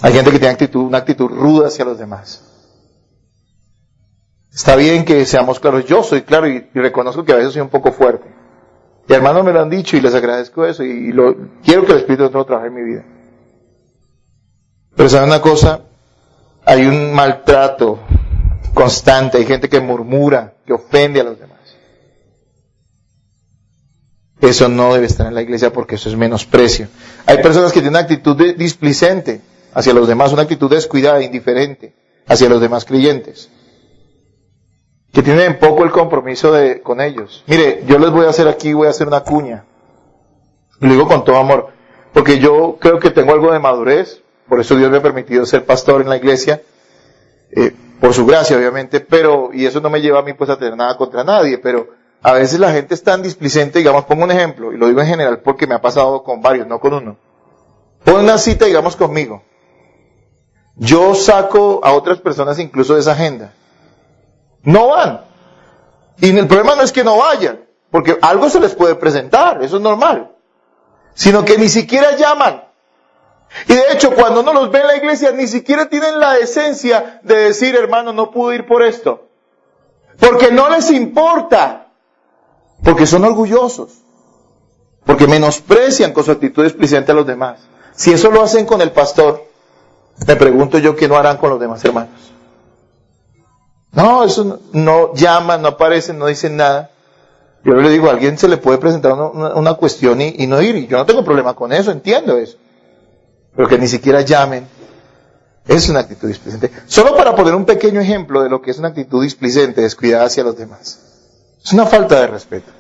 hay gente que tiene una actitud ruda hacia los demás. Está bien que seamos claros, yo soy claro y reconozco que a veces soy un poco fuerte. Y hermanos me lo han dicho y les agradezco eso y quiero que el Espíritu de Dios trabaje en mi vida. Pero ¿saben una cosa? Hay un maltrato constante, hay gente que murmura, que ofende a los demás. Eso no debe estar en la iglesia porque eso es menosprecio. Hay personas que tienen una actitud displicente hacia los demás, una actitud descuidada, indiferente hacia los demás creyentes, que tienen poco el compromiso con ellos. Mire, yo les voy a hacer una cuña, y lo digo con todo amor, porque yo creo que tengo algo de madurez, por eso Dios me ha permitido ser pastor en la iglesia, por su gracia obviamente, y eso no me lleva a mí pues a tener nada contra nadie, pero a veces la gente es tan displicente, digamos, pongo un ejemplo, y lo digo en general porque me ha pasado con varios, no con uno. Pon una cita, digamos, conmigo. Yo saco a otras personas incluso de esa agenda. No van. Y el problema no es que no vayan, porque algo se les puede presentar, eso es normal. Sino que ni siquiera llaman. Y de hecho, cuando uno los ve en la iglesia, ni siquiera tienen la decencia de decir, hermano, no pude ir por esto. Porque no les importa. Porque son orgullosos. Porque menosprecian con su actitud displicente a los demás. Si eso lo hacen con el pastor, me pregunto yo qué no harán con los demás hermanos. No, eso no llaman, no aparecen, no dicen nada. Yo le digo, a alguien se le puede presentar una cuestión y no ir. Y yo no tengo problema con eso, entiendo eso. Pero que ni siquiera llamen, es una actitud displicente. Solo para poner un pequeño ejemplo de lo que es una actitud displicente, descuidada hacia los demás. Es una falta de respeto.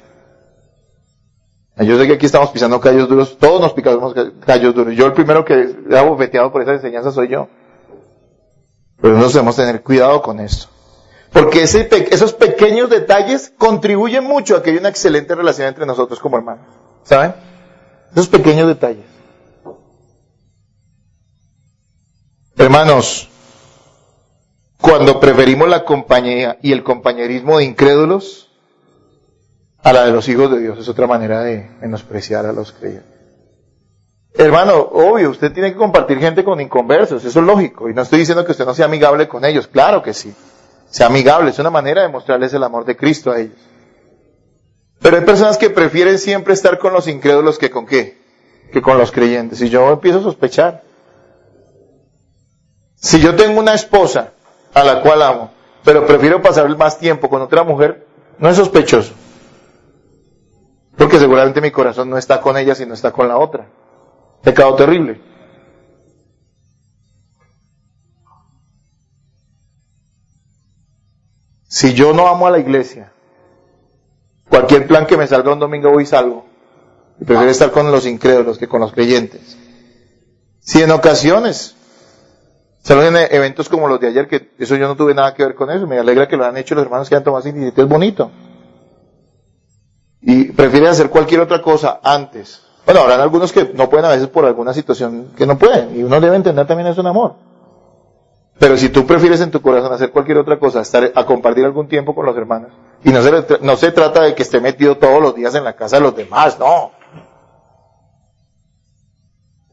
Yo sé que aquí estamos pisando callos duros, todos nos picamos callos duros. Yo el primero que he abofeteado por esa enseñanza soy yo. Pero nosotros debemos tener cuidado con esto. Porque esos pequeños detalles contribuyen mucho a que haya una excelente relación entre nosotros como hermanos. ¿Saben? Esos pequeños detalles. Hermanos, cuando preferimos la compañía y el compañerismo de incrédulos a la de los hijos de Dios, es otra manera de menospreciar a los creyentes. Hermano, obvio, usted tiene que compartir gente con inconversos, eso es lógico, y no estoy diciendo que usted no sea amigable con ellos, claro que sí. Sea amigable, es una manera de mostrarles el amor de Cristo a ellos. Pero hay personas que prefieren siempre estar con los incrédulos que con ¿qué? Que con los creyentes. Y yo empiezo a sospechar. Si yo tengo una esposa a la cual amo, pero prefiero pasar más tiempo con otra mujer, no es sospechoso. Porque seguramente mi corazón no está con ella, sino está con la otra. Pecado terrible. Si yo no amo a la iglesia, cualquier plan que me salga un domingo voy y salgo. Y prefiero estar con los incrédulos que con los creyentes. Si en ocasiones salen eventos como los de ayer, que eso yo no tuve nada que ver con eso, me alegra que lo han hecho los hermanos que han tomado esa iniciativa, es bonito. Y prefieren hacer cualquier otra cosa antes. Bueno, habrán algunos que no pueden a veces por alguna situación que no pueden, y uno debe entender también eso en amor. Pero si tú prefieres en tu corazón hacer cualquier otra cosa, a compartir algún tiempo con los hermanos, y no se trata de que esté metido todos los días en la casa de los demás, no.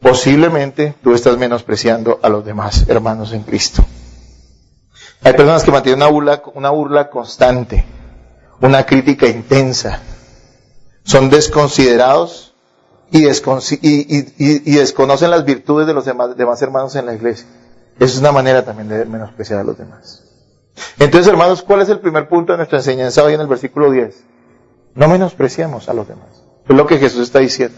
Posiblemente tú estás menospreciando a los demás hermanos en Cristo. Hay personas que mantienen una burla constante, una crítica intensa. Son desconsiderados y desconocen las virtudes de los demás hermanos en la iglesia. Eso es una manera también de menospreciar a los demás. Entonces, hermanos, ¿cuál es el primer punto de nuestra enseñanza hoy en el versículo 10? No menospreciemos a los demás. Es lo que Jesús está diciendo.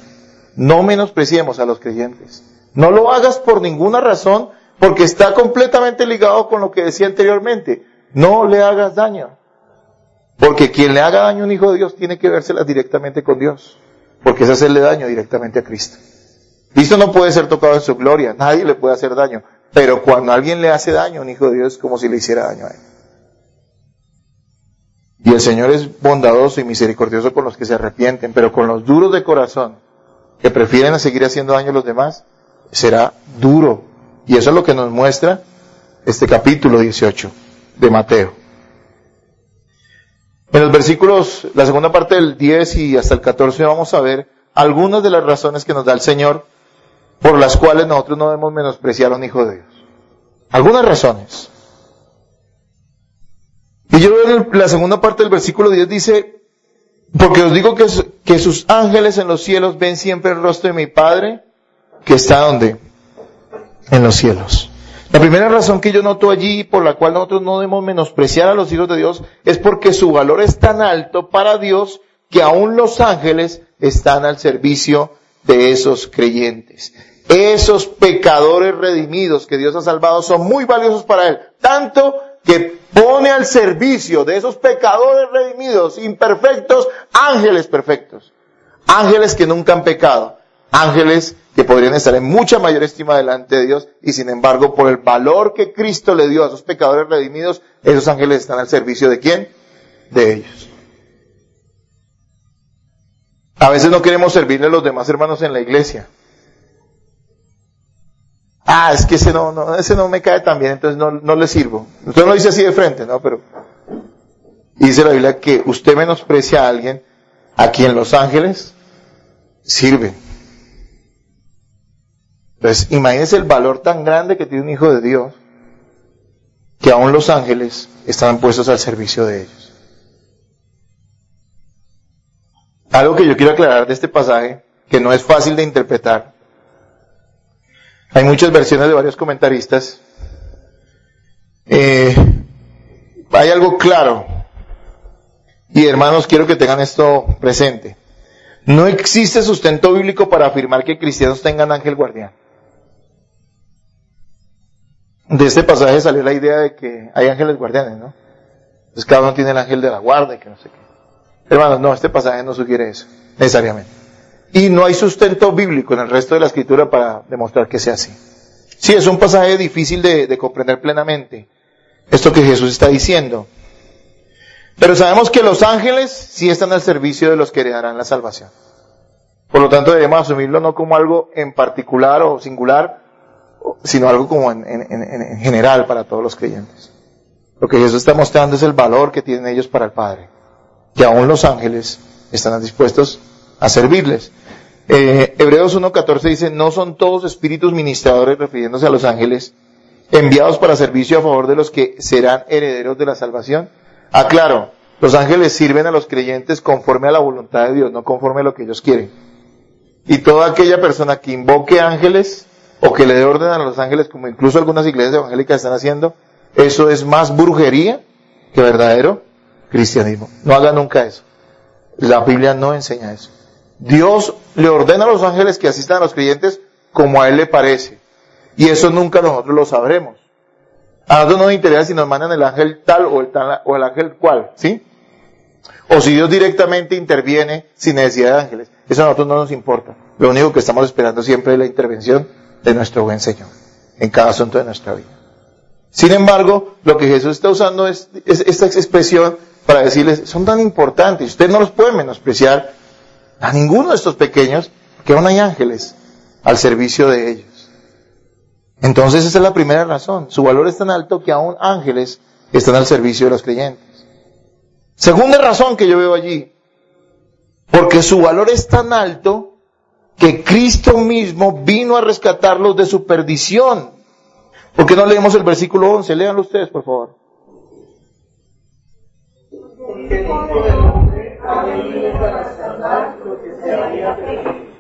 No menospreciemos a los creyentes. No lo hagas por ninguna razón, porque está completamente ligado con lo que decía anteriormente. No le hagas daño. Porque quien le haga daño a un hijo de Dios tiene que vérselas directamente con Dios. Porque es hacerle daño directamente a Cristo. Cristo no puede ser tocado en su gloria. Nadie le puede hacer daño. Pero cuando alguien le hace daño a un hijo de Dios es como si le hiciera daño a él. Y el Señor es bondadoso y misericordioso con los que se arrepienten, pero con los duros de corazón, que prefieren seguir haciendo daño a los demás, será duro. Y eso es lo que nos muestra este capítulo 18 de Mateo. En los versículos, la segunda parte del 10 y hasta el 14 vamos a ver algunas de las razones que nos da el Señor por las cuales nosotros no debemos menospreciar a un hijo de Dios. Algunas razones. Y yo veo en la segunda parte del versículo 10 dice, porque os digo que sus ángeles en los cielos ven siempre el rostro de mi Padre, que está ¿dónde? En los cielos. La primera razón que yo noto allí, por la cual nosotros no debemos menospreciar a los hijos de Dios, es porque su valor es tan alto para Dios que aún los ángeles están al servicio de esos creyentes. Esos pecadores redimidos que Dios ha salvado son muy valiosos para Él, tanto que pone al servicio de esos pecadores redimidos, imperfectos, ángeles perfectos. Ángeles que nunca han pecado. Ángeles que podrían estar en mucha mayor estima delante de Dios y sin embargo por el valor que Cristo le dio a esos pecadores redimidos, esos ángeles están al servicio ¿de quién? De ellos. A veces no queremos servirle a los demás hermanos en la iglesia. Es que ese no me cae tan bien, entonces no le sirvo. Usted no lo dice así de frente, ¿no? Pero dice la Biblia que usted menosprecia a alguien a quien los ángeles sirven. Entonces, imagínense el valor tan grande que tiene un hijo de Dios, que aún los ángeles están puestos al servicio de ellos. Algo que yo quiero aclarar de este pasaje, que no es fácil de interpretar. Hay muchas versiones de varios comentaristas. Hay algo claro. Y hermanos, quiero que tengan esto presente. No existe sustento bíblico para afirmar que cristianos tengan ángel guardián. De este pasaje salió la idea de que hay ángeles guardianes, ¿no? Entonces cada uno tiene el ángel de la guarda y que no sé qué. Hermanos, no, este pasaje no sugiere eso, necesariamente. Y no hay sustento bíblico en el resto de la escritura para demostrar que sea así. Sí, es un pasaje difícil de comprender plenamente esto que Jesús está diciendo. Pero sabemos que los ángeles sí están al servicio de los que heredarán la salvación. Por lo tanto, debemos asumirlo no como algo en particular o singular, sino algo como en general para todos los creyentes. Lo que Jesús está mostrando es el valor que tienen ellos para el Padre, que aún los ángeles están dispuestos a servirles. Hebreos 1:14 dice, no son todos espíritus ministradores, refiriéndose a los ángeles, enviados para servicio a favor de los que serán herederos de la salvación. Claro, los ángeles sirven a los creyentes conforme a la voluntad de Dios, no conforme a lo que ellos quieren. Y toda aquella persona que invoque ángeles, o que le dé orden a los ángeles, como incluso algunas iglesias evangélicas están haciendo, eso es más brujería que verdadero cristianismo. No haga nunca eso. La Biblia no enseña eso. Dios le ordena a los ángeles que asistan a los creyentes como a Él le parece. Y eso nunca nosotros lo sabremos. A nosotros no nos interesa si nos mandan el ángel tal o el ángel cual, ¿sí? O si Dios directamente interviene sin necesidad de ángeles. Eso a nosotros no nos importa. Lo único que estamos esperando siempre es la intervención de nuestro buen Señor en cada asunto de nuestra vida. Sin embargo, lo que Jesús está usando es esta expresión para decirles, son tan importantes, usted no los puede menospreciar a ninguno de estos pequeños, que aún hay ángeles al servicio de ellos. Entonces esa es la primera razón, su valor es tan alto que aún ángeles están al servicio de los creyentes. Segunda razón que yo veo allí, porque su valor es tan alto que Cristo mismo vino a rescatarlos de su perdición. ¿Por qué no leemos el versículo 11? Léanlo ustedes, por favor.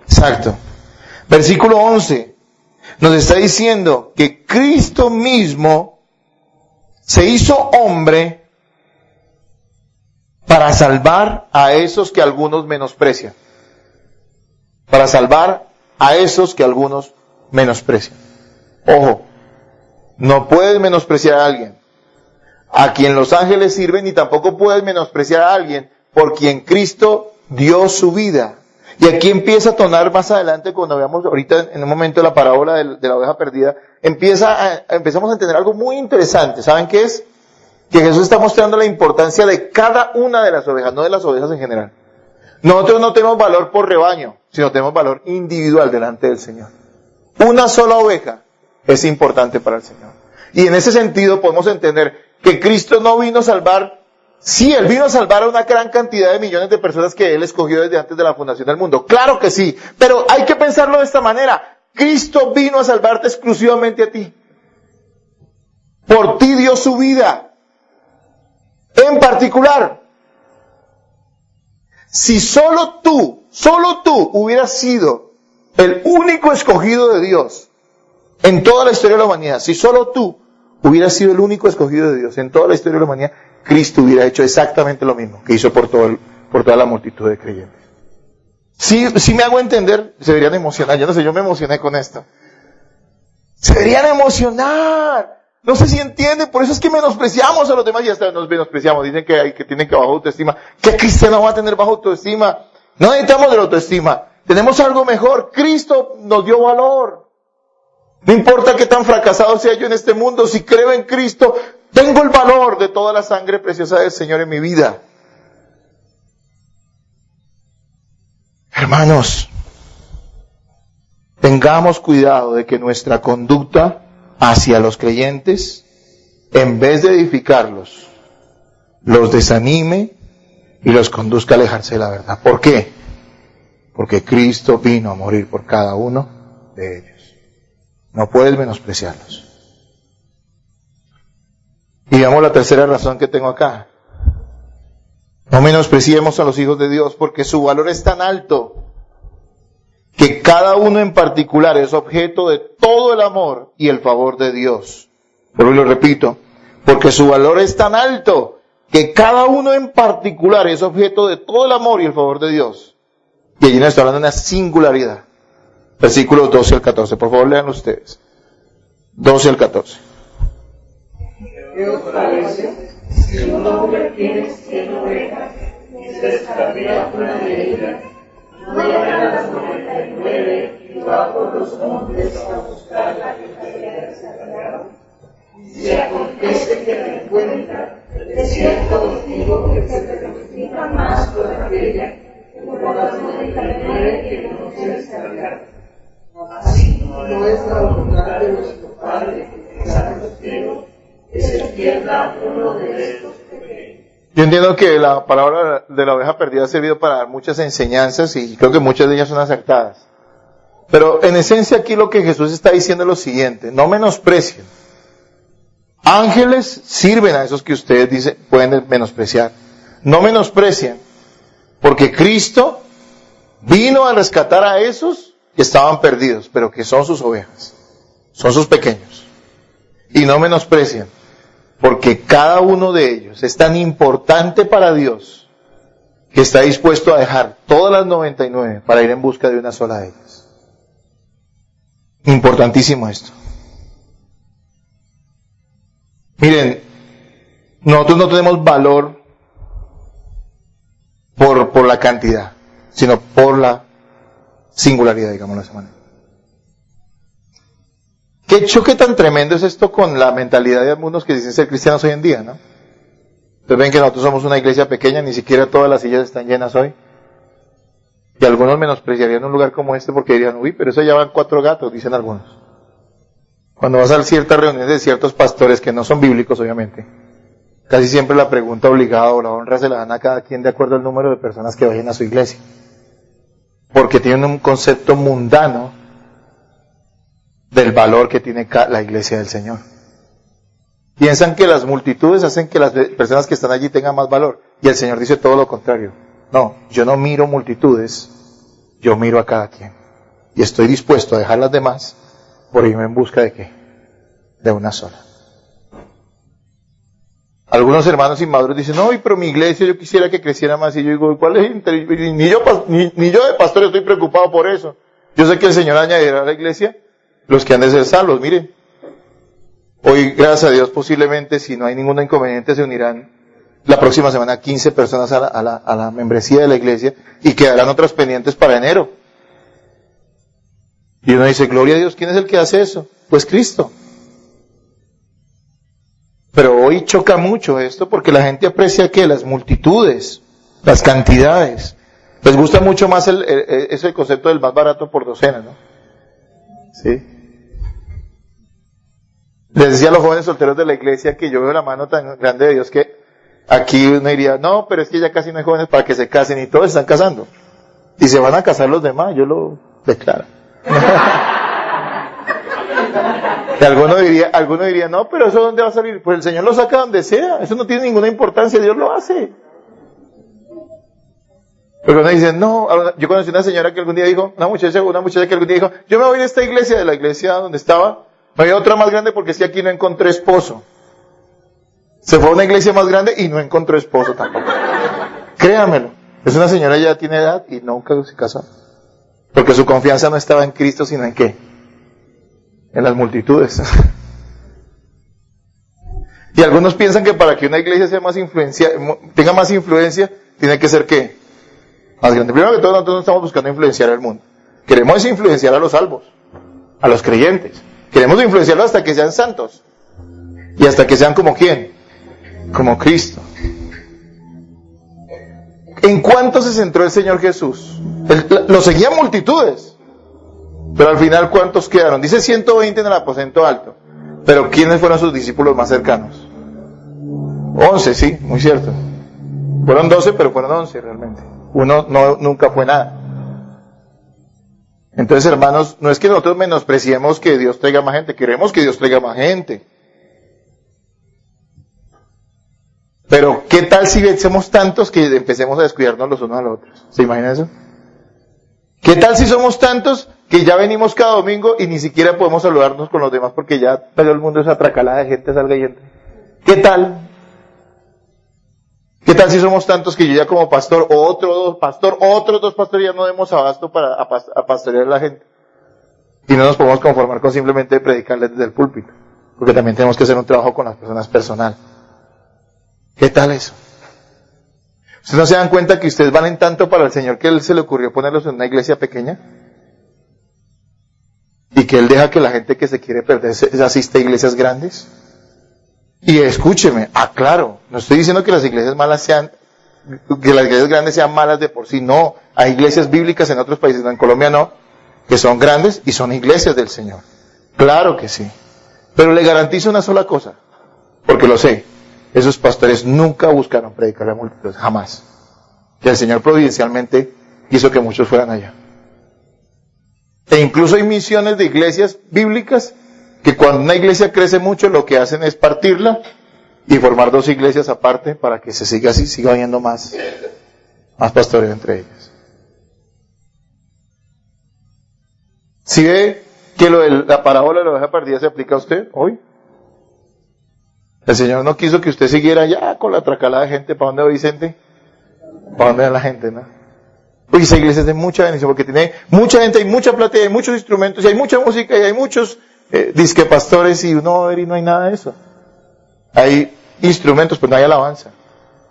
Exacto. Versículo 11. Nos está diciendo que Cristo mismo se hizo hombre para salvar a esos que algunos menosprecian. Para salvar a esos que algunos menosprecian. Ojo, no puedes menospreciar a alguien a quien los ángeles sirven, y tampoco puedes menospreciar a alguien por quien Cristo dio su vida. Y aquí empieza a tonar más adelante, cuando veamos ahorita en un momento la parábola de la oveja perdida, empezamos a entender algo muy interesante. ¿Saben qué es? Que Jesús está mostrando la importancia de cada una de las ovejas, no de las ovejas en general. Nosotros no tenemos valor por rebaño, sino tenemos valor individual delante del Señor. Una sola oveja es importante para el Señor. Y en ese sentido podemos entender que Cristo no vino a salvar, sí, Él vino a salvar a una gran cantidad de millones de personas que Él escogió desde antes de la fundación del mundo. Claro que sí, pero hay que pensarlo de esta manera. Cristo vino a salvarte exclusivamente a ti. Por ti dio su vida. En particular, si solo tú hubieras sido el único escogido de Dios en toda la historia de la humanidad, si solo tú hubieras sido el único escogido de Dios en toda la historia de la humanidad, Cristo hubiera hecho exactamente lo mismo que hizo por toda la multitud de creyentes. Si me hago entender, se deberían emocionar. Yo no sé, yo me emocioné con esto. Se deberían emocionar. No sé si entienden, por eso es que menospreciamos a los demás y hasta nos menospreciamos. Dicen que tienen que bajar autoestima. ¿Qué cristiano va a tener baja autoestima? No necesitamos de la autoestima. Tenemos algo mejor. Cristo nos dio valor. No importa qué tan fracasado sea yo en este mundo, si creo en Cristo, tengo el valor de toda la sangre preciosa del Señor en mi vida. Hermanos, tengamos cuidado de que nuestra conducta hacia los creyentes, en vez de edificarlos, los desanime y los conduzca a alejarse de la verdad. ¿Por qué? Porque Cristo vino a morir por cada uno de ellos. No puedes menospreciarlos. Y veamos la tercera razón que tengo acá. No menospreciemos a los hijos de Dios, porque su valor es tan alto que cada uno en particular es objeto de todo el amor y el favor de Dios. Pero lo repito, porque su valor es tan alto que cada uno en particular es objeto de todo el amor y el favor de Dios. Y allí nos está hablando de una singularidad. Versículos 12 al 14, por favor lean ustedes. 12 al 14. ¿Qué os parece? Si un hombre tiene 100 ovejas y se extravía una de ellas, no deja las 99 y va por los montes a buscar la que se haya descargado. Y si acontece que la encuentra, de cierto os digo que se regocija más por aquella que por las 99 que no se descargaron. Así no es la voluntad de vuestro Padre que está en los cielos, que se pierda uno de estos pequeños. Yo entiendo que la palabra de la oveja perdida ha servido para dar muchas enseñanzas y creo que muchas de ellas son acertadas. Pero en esencia aquí lo que Jesús está diciendo es lo siguiente: no menosprecien. Ángeles sirven a esos que ustedes dicen pueden menospreciar. No menosprecien, porque Cristo vino a rescatar a esos que estaban perdidos, pero que son sus ovejas, son sus pequeños. Y no menosprecien, porque cada uno de ellos es tan importante para Dios que está dispuesto a dejar todas las 99 para ir en busca de una sola de ellas. Importantísimo esto. Miren, nosotros no tenemos valor por la cantidad, sino por la singularidad, digamos de esa manera. Qué choque tan tremendo es esto con la mentalidad de algunos que dicen ser cristianos hoy en día, ¿no? Ustedes ven que nosotros somos una iglesia pequeña, ni siquiera todas las sillas están llenas hoy. Y algunos menospreciarían un lugar como este porque dirían, uy, pero eso ya van 4 gatos, dicen algunos. Cuando vas a ciertas reuniones de ciertos pastores que no son bíblicos, obviamente, casi siempre la pregunta obligada o la honra se la dan a cada quien de acuerdo al número de personas que vayan a su iglesia. Porque tienen un concepto mundano del valor que tiene la iglesia del Señor. Piensan que las multitudes hacen que las personas que están allí tengan más valor. Y el Señor dice todo lo contrario. No, yo no miro multitudes, yo miro a cada quien. Y estoy dispuesto a dejar las demás por irme en busca de ¿qué? De una sola. Algunos hermanos inmaduros dicen, no, pero mi iglesia yo quisiera que creciera más. Y yo digo, ¿cuál es el interés? Ni yo de pastor estoy preocupado por eso. Yo sé que el Señor añadirá a la iglesia los que han de ser salvos. Miren, hoy, gracias a Dios, posiblemente, si no hay ningún inconveniente, se unirán la próxima semana 15 personas a la membresía de la iglesia y quedarán otras pendientes para enero. Y uno dice, gloria a Dios, ¿quién es el que hace eso? Pues Cristo. Pero hoy choca mucho esto porque la gente aprecia que las multitudes, las cantidades. Les gusta mucho más ese concepto del más barato por docena, ¿no? Sí. Les decía a los jóvenes solteros de la iglesia que yo veo la mano tan grande de Dios que aquí uno diría, no, pero es que ya casi no hay jóvenes para que se casen y todos se están casando. Y se van a casar los demás, yo lo declaro. Y alguno diría, no, pero ¿eso dónde va a salir? Pues el Señor lo saca donde sea, eso no tiene ninguna importancia, Dios lo hace. Pero uno dice, no, yo conocí una señora que algún día dijo, una muchacha que algún día dijo, yo me voy de esta iglesia, de la iglesia donde estaba, me voy a otra más grande porque es que aquí no encontré esposo. Se fue a una iglesia más grande y no encontró esposo tampoco. Créanmelo, es una señora ya tiene edad y nunca se casó. Porque su confianza no estaba en Cristo, sino en ¿qué? En las multitudes. Y algunos piensan que para que una iglesia sea más tenga más influencia, tiene que ser ¿qué? Más grande. Primero que todo, nosotros no estamos buscando influenciar al mundo. Queremos influenciar a los salvos, a los creyentes. Queremos influenciarlos hasta que sean santos. Y hasta que sean como ¿quién? Como Cristo. ¿En cuánto se centró el Señor Jesús? Lo seguían multitudes. Pero al final, ¿cuántos quedaron? Dice 120 en el aposento alto. Pero ¿quiénes fueron sus discípulos más cercanos? 11, sí, muy cierto. Fueron 12, pero fueron 11 realmente. Uno nunca fue nada. Entonces, hermanos, no es que nosotros menospreciemos que Dios traiga más gente. Queremos que Dios traiga más gente. Pero, ¿qué tal si somos tantos que empecemos a descuidarnos los unos a los otros? ¿Se imaginan eso? ¿Qué tal si somos tantos que ya venimos cada domingo y ni siquiera podemos saludarnos con los demás porque ya todo el mundo es atracalada de gente, salga y entra? ¿Qué tal? ¿Qué tal si somos tantos que yo ya como pastor, otros dos pastores ya no demos abasto para pastorear a la gente? Y no nos podemos conformar con simplemente predicarles desde el púlpito, porque también tenemos que hacer un trabajo con las personas personal. ¿Qué tal eso? ¿Ustedes no se dan cuenta que ustedes valen tanto para el Señor que Él se le ocurrió ponerlos en una iglesia pequeña? Y que Él deja que la gente que se quiere perder se asista a iglesias grandes. Y escúcheme, claro, no estoy diciendo que las iglesias que las iglesias grandes sean malas de por sí, no. Hay iglesias bíblicas en otros países, no, en Colombia no, que son grandes y son iglesias del Señor. Claro que sí. Pero le garantizo una sola cosa, porque lo sé. Esos pastores nunca buscaron predicar a multitudes, jamás. Y el Señor providencialmente hizo que muchos fueran allá. E incluso hay misiones de iglesias bíblicas que cuando una iglesia crece mucho lo que hacen es partirla y formar dos iglesias aparte para que se siga así, siga habiendo más pastoreo entre ellas. ¿Sí ve que lo de la parábola de la oveja perdida se aplica a usted hoy? El Señor no quiso que usted siguiera ya con la tracalada de gente. ¿Para dónde va Vicente? ¿Para dónde va la gente, no? Uy, esa iglesia es de mucha bendición porque tiene mucha gente, hay mucha plata, hay muchos instrumentos, y hay mucha música, y hay muchos disque pastores, y uno va a ver y no hay nada de eso. Hay instrumentos, pero no hay alabanza.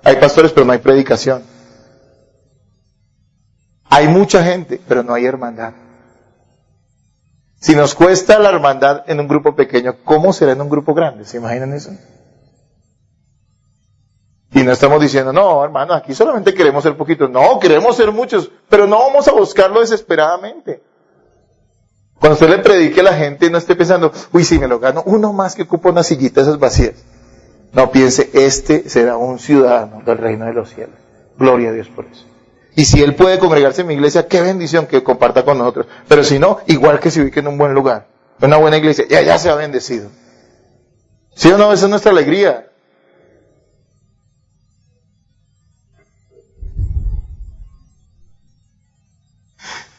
Hay pastores, pero no hay predicación. Hay mucha gente, pero no hay hermandad. Si nos cuesta la hermandad en un grupo pequeño, ¿cómo será en un grupo grande? ¿Se imaginan eso? Y no estamos diciendo, no, hermano, aquí solamente queremos ser poquitos. No, queremos ser muchos, pero no vamos a buscarlo desesperadamente. Cuando usted le predique a la gente, no esté pensando, uy, si me lo gano, uno más que ocupa una sillita esas vacías. No piense, este será un ciudadano del reino de los cielos. Gloria a Dios por eso. Y si él puede congregarse en mi iglesia, qué bendición que comparta con nosotros. Pero si no, igual que se ubique en un buen lugar, en una buena iglesia, y allá se ha bendecido. ¿Sí o no? Esa es nuestra alegría.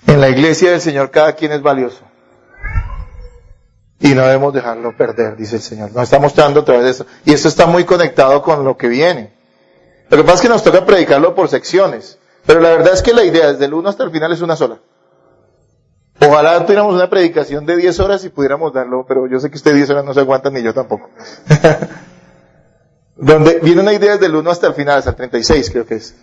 En la iglesia del Señor cada quien es valioso. Y no debemos dejarlo perder, dice el Señor. Nos está mostrando a través de eso. Y esto está muy conectado con lo que viene. Lo que pasa es que nos toca predicarlo por secciones. Pero la verdad es que la idea desde el 1 hasta el final es una sola. Ojalá tuviéramos una predicación de 10 horas y pudiéramos darlo, pero yo sé que usted 10 horas no se aguantan ni yo tampoco. Donde viene una idea desde el 1 hasta el final, hasta el 36 creo que es.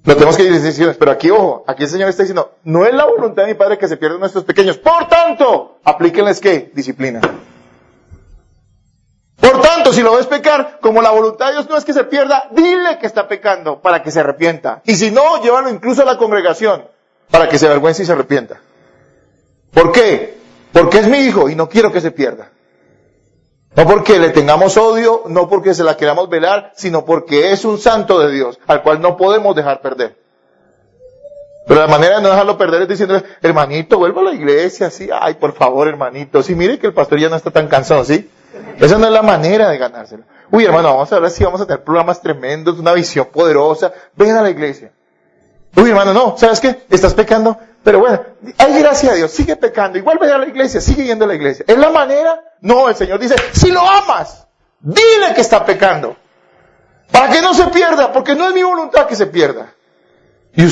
No tenemos que ir en secciones, pero aquí, ojo, aquí el Señor está diciendo, no es la voluntad de mi Padre que se pierdan nuestros pequeños, por tanto, aplíquenles ¿qué? Disciplina. Por tanto, si lo ves pecar, como la voluntad de Dios no es que se pierda, dile que está pecando para que se arrepienta. Y si no, llévalo incluso a la congregación para que se avergüence y se arrepienta. ¿Por qué? Porque es mi hijo y no quiero que se pierda. No porque le tengamos odio, no porque se la queramos velar, sino porque es un santo de Dios, al cual no podemos dejar perder. Pero la manera de no dejarlo perder es diciéndole, hermanito, vuelva a la iglesia, sí, ay, por favor, hermanito, sí, mire que el pastor ya no está tan cansado, ¿sí? Esa no es la manera de ganárselo. Uy, hermano, vamos a ver si vamos a tener programas tremendos, una visión poderosa, ven a la iglesia. Uy, hermano, no, ¿sabes qué? Estás pecando, pero bueno, ay, gracias a Dios, sigue pecando, igual ve a la iglesia, sigue yendo a la iglesia. ¿Es la manera? No, el Señor dice, si lo amas, dile que está pecando, para que no se pierda, porque no es mi voluntad que se pierda. Y a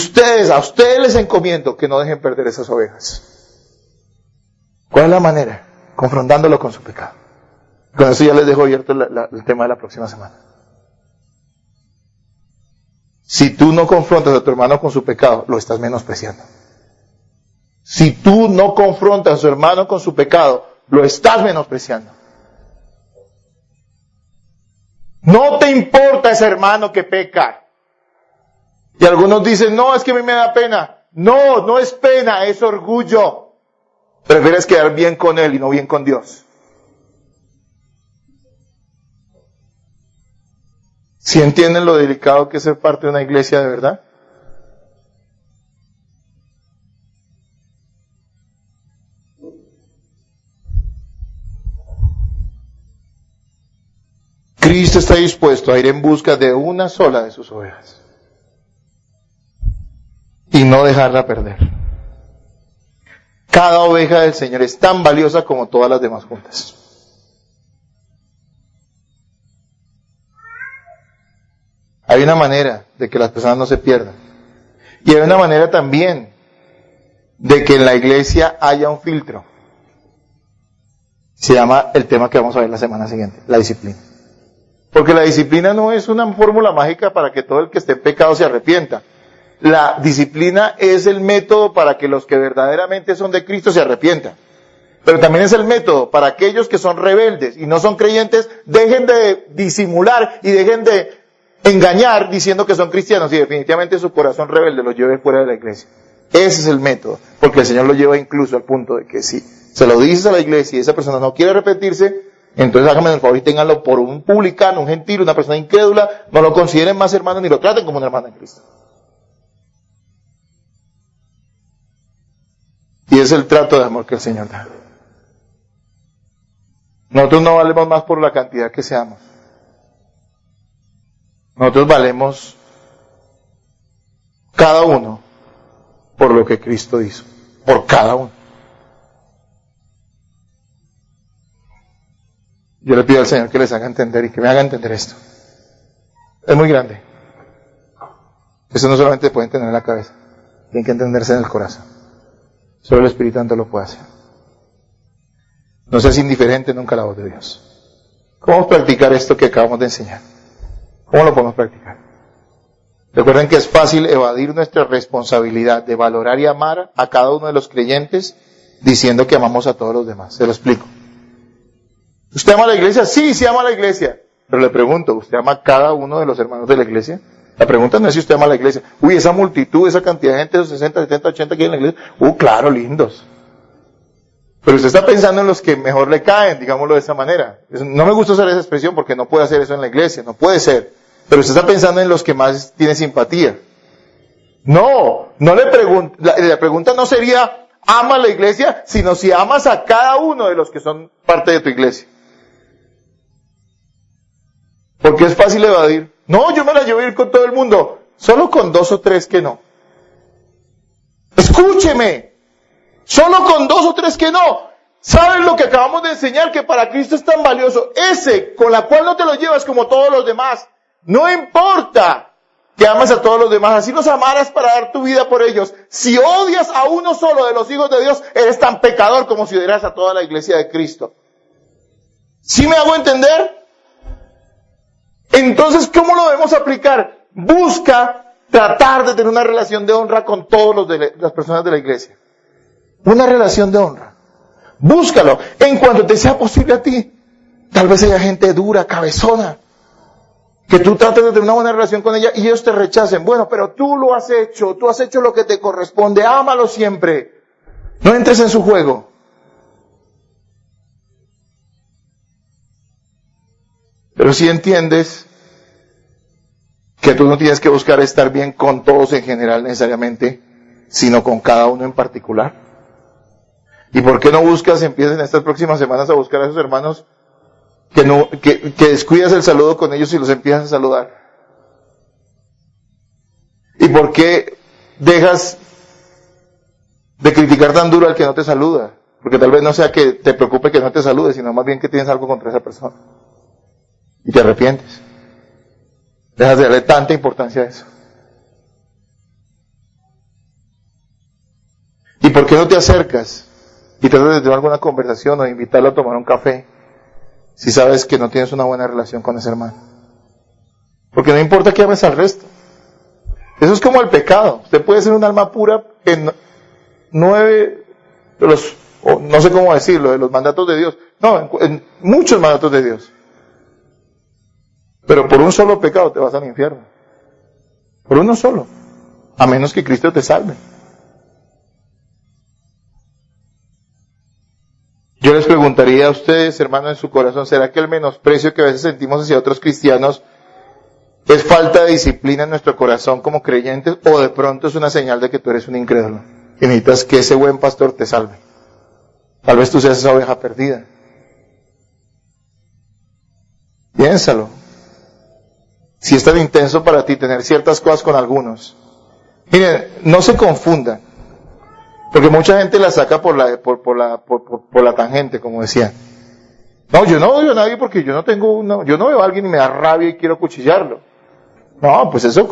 ustedes les encomiendo que no dejen perder esas ovejas. ¿Cuál es la manera? Confrontándolo con su pecado. Con eso ya les dejo abierto el tema de la próxima semana. Si tú no confrontas a tu hermano con su pecado, lo estás menospreciando. Si tú no confrontas a su hermano con su pecado, lo estás menospreciando. No te importa ese hermano que peca. Y algunos dicen, no, es que a mí me da pena. No, no es pena, es orgullo. Prefieres quedar bien con él y no bien con Dios. ¿Sí entienden lo delicado que es ser parte de una iglesia de verdad? Cristo está dispuesto a ir en busca de una sola de sus ovejas y no dejarla perder. Cada oveja del Señor es tan valiosa como todas las demás juntas. Hay una manera de que las personas no se pierdan. Y hay una manera también de que en la iglesia haya un filtro. Se llama el tema que vamos a ver la semana siguiente, la disciplina. Porque la disciplina no es una fórmula mágica para que todo el que esté en pecado se arrepienta. La disciplina es el método para que los que verdaderamente son de Cristo se arrepientan. Pero también es el método para aquellos que son rebeldes y no son creyentes, dejen de disimular y dejen de engañar diciendo que son cristianos y definitivamente su corazón rebelde los lleve fuera de la iglesia. Ese es el método, porque el Señor lo lleva incluso al punto de que si se lo dices a la iglesia y esa persona no quiere arrepentirse, entonces háganme el favor y ténganlo por un publicano, un gentil, una persona incrédula, no lo consideren más hermano ni lo traten como un hermano en Cristo. Y es el trato de amor que el Señor da. Nosotros no valemos más por la cantidad que seamos. Nosotros valemos cada uno por lo que Cristo hizo, por cada uno. Yo le pido al Señor que les haga entender y que me haga entender esto. Es muy grande. Eso no solamente se puede entender en la cabeza, tiene que entenderse en el corazón. Solo el Espíritu Santo lo puede hacer. No seas indiferente nunca a la voz de Dios. ¿Cómo practicar esto que acabamos de enseñar? ¿Cómo lo podemos practicar? Recuerden que es fácil evadir nuestra responsabilidad de valorar y amar a cada uno de los creyentes diciendo que amamos a todos los demás. Se lo explico. ¿Usted ama a la iglesia? Sí, sí ama a la iglesia. Pero le pregunto, ¿usted ama a cada uno de los hermanos de la iglesia? La pregunta no es si usted ama a la iglesia. Uy, esa multitud, esa cantidad de gente, esos 60, 70, 80 que hay en la iglesia. Claro, lindos. Pero usted está pensando en los que mejor le caen, digámoslo de esa manera. No me gusta usar esa expresión porque no puede hacer eso en la iglesia, no puede ser. Pero usted está pensando en los que más tiene simpatía. No la pregunta no sería, ama a la iglesia, sino si amas a cada uno de los que son parte de tu iglesia. Porque es fácil evadir. No, yo me la llevo a ir con todo el mundo. Solo con 2 o 3 que no. Escúcheme. Solo con 2 o 3 que no. ¿Sabes lo que acabamos de enseñar? Que para Cristo es tan valioso. Ese con la cual no te lo llevas como todos los demás. No importa que ames a todos los demás. Así los amaras para dar tu vida por ellos. Si odias a uno solo de los hijos de Dios, eres tan pecador como si odiaras a toda la iglesia de Cristo. ¿Sí me hago entender? Entonces, ¿cómo lo debemos aplicar? Busca tratar de tener una relación de honra con todas las personas de la iglesia. Una relación de honra. Búscalo en cuanto te sea posible a ti. Tal vez haya gente dura, cabezona, que tú trates de tener una buena relación con ella y ellos te rechacen. Bueno, pero tú lo has hecho, tú has hecho lo que te corresponde, ámalo siempre. No entres en su juego. Pero si entiendes que tú no tienes que buscar estar bien con todos en general necesariamente, sino con cada uno en particular. ¿Y por qué no buscas, empiezas en estas próximas semanas a buscar a esos hermanos que descuidas el saludo con ellos y los empiezas a saludar? ¿Y por qué dejas de criticar tan duro al que no te saluda? Porque tal vez no sea que te preocupe que no te salude, sino más bien que tienes algo contra esa persona. Y te arrepientes. Dejas de darle tanta importancia a eso. ¿Y por qué no te acercas y tratas de tener alguna conversación o de invitarlo a tomar un café si sabes que no tienes una buena relación con ese hermano? Porque no importa que ames al resto. Eso es como el pecado. Usted puede ser un alma pura en 9 de los, no sé cómo decirlo, de los mandatos de Dios. No, en muchos mandatos de Dios. Pero por un solo pecado te vas al infierno. Por uno solo. A menos que Cristo te salve. Yo les preguntaría a ustedes, hermanos, en su corazón, ¿será que el menosprecio que a veces sentimos hacia otros cristianos es falta de disciplina en nuestro corazón como creyentes, o de pronto es una señal de que tú eres un incrédulo y necesitas que ese buen pastor te salve? Tal vez tú seas esa oveja perdida. Piénsalo. Si es tan intenso para ti tener ciertas cosas con algunos. Miren, no se confundan. Porque mucha gente la saca por la tangente, como decía. No, yo no odio a nadie porque yo no veo a alguien y me da rabia y quiero cuchillarlo. No, pues eso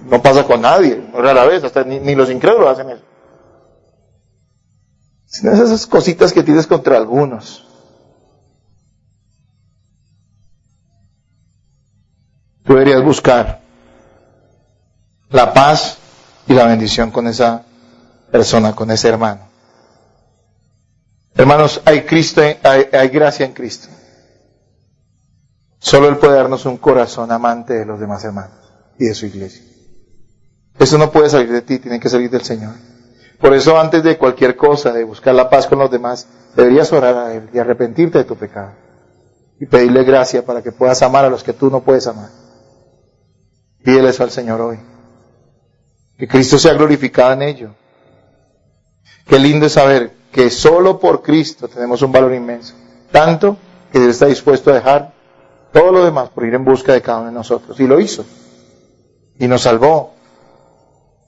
no pasa con nadie, rara vez, hasta ni los incrédulos hacen eso. Sino esas cositas que tienes contra algunos. Tú deberías buscar la paz y la bendición con esa persona, con ese hermano. Hermanos, hay gracia en Cristo. Solo Él puede darnos un corazón amante de los demás hermanos y de su iglesia. Eso no puede salir de ti, tiene que salir del Señor. Por eso, antes de cualquier cosa, de buscar la paz con los demás, deberías orar a Él y arrepentirte de tu pecado. Y pedirle gracia para que puedas amar a los que tú no puedes amar. Pídele eso al Señor hoy. Que Cristo sea glorificado en ello. Qué lindo es saber que solo por Cristo tenemos un valor inmenso. Tanto que Dios está dispuesto a dejar todo lo demás por ir en busca de cada uno de nosotros. Y lo hizo. Y nos salvó.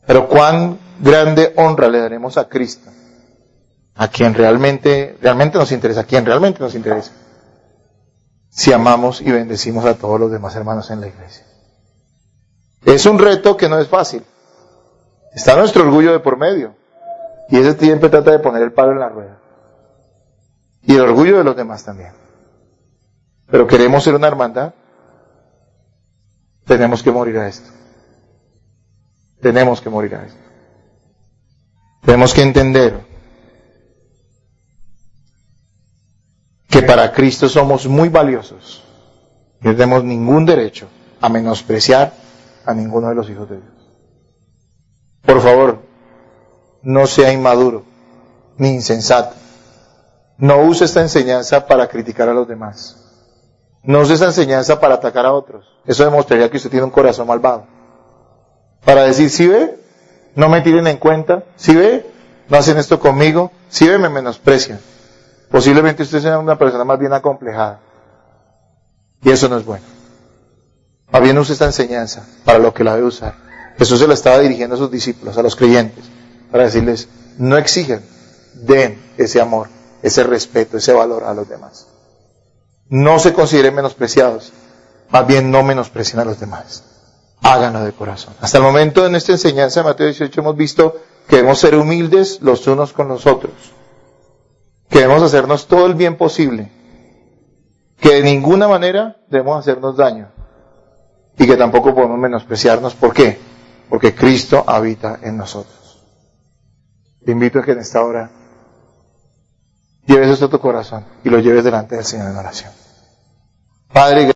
Pero cuán grande honra le daremos a Cristo. A quien realmente nos interesa. A quien realmente nos interesa. Si amamos y bendecimos a todos los demás hermanos en la iglesia. Es un reto que no es fácil. Está nuestro orgullo de por medio. Y ese siempre trata de poner el palo en la rueda. Y el orgullo de los demás también. Pero queremos ser una hermandad. Tenemos que morir a esto. Tenemos que morir a esto. Tenemos que entender que para Cristo somos muy valiosos. No tenemos ningún derecho a menospreciar a ninguno de los hijos de Dios. Por favor, no sea inmaduro ni insensato. No use esta enseñanza para criticar a los demás. No use esta enseñanza para atacar a otros. Eso demostraría que usted tiene un corazón malvado. Para decir, ¿sí ve? No me tienen en cuenta. ¿Sí ve? No hacen esto conmigo. ¿Sí ve? Me menosprecian. Posiblemente usted sea una persona más bien acomplejada. Y eso no es bueno. Más bien use esta enseñanza para lo que la debe usar. Jesús se la estaba dirigiendo a sus discípulos, a los creyentes, para decirles, no exijan, den ese amor ese respeto, ese valor a los demás. No se consideren menospreciados, más bien no menosprecien a los demás. Háganlo de corazón. Hasta el momento en esta enseñanza de Mateo 18 hemos visto que debemos ser humildes los unos con los otros, que debemos hacernos todo el bien posible, que de ninguna manera debemos hacernos daño y que tampoco podemos menospreciarnos. ¿Por qué? Porque Cristo habita en nosotros. Te invito a que en esta hora lleves esto a tu corazón y lo lleves delante del Señor en oración. Padre,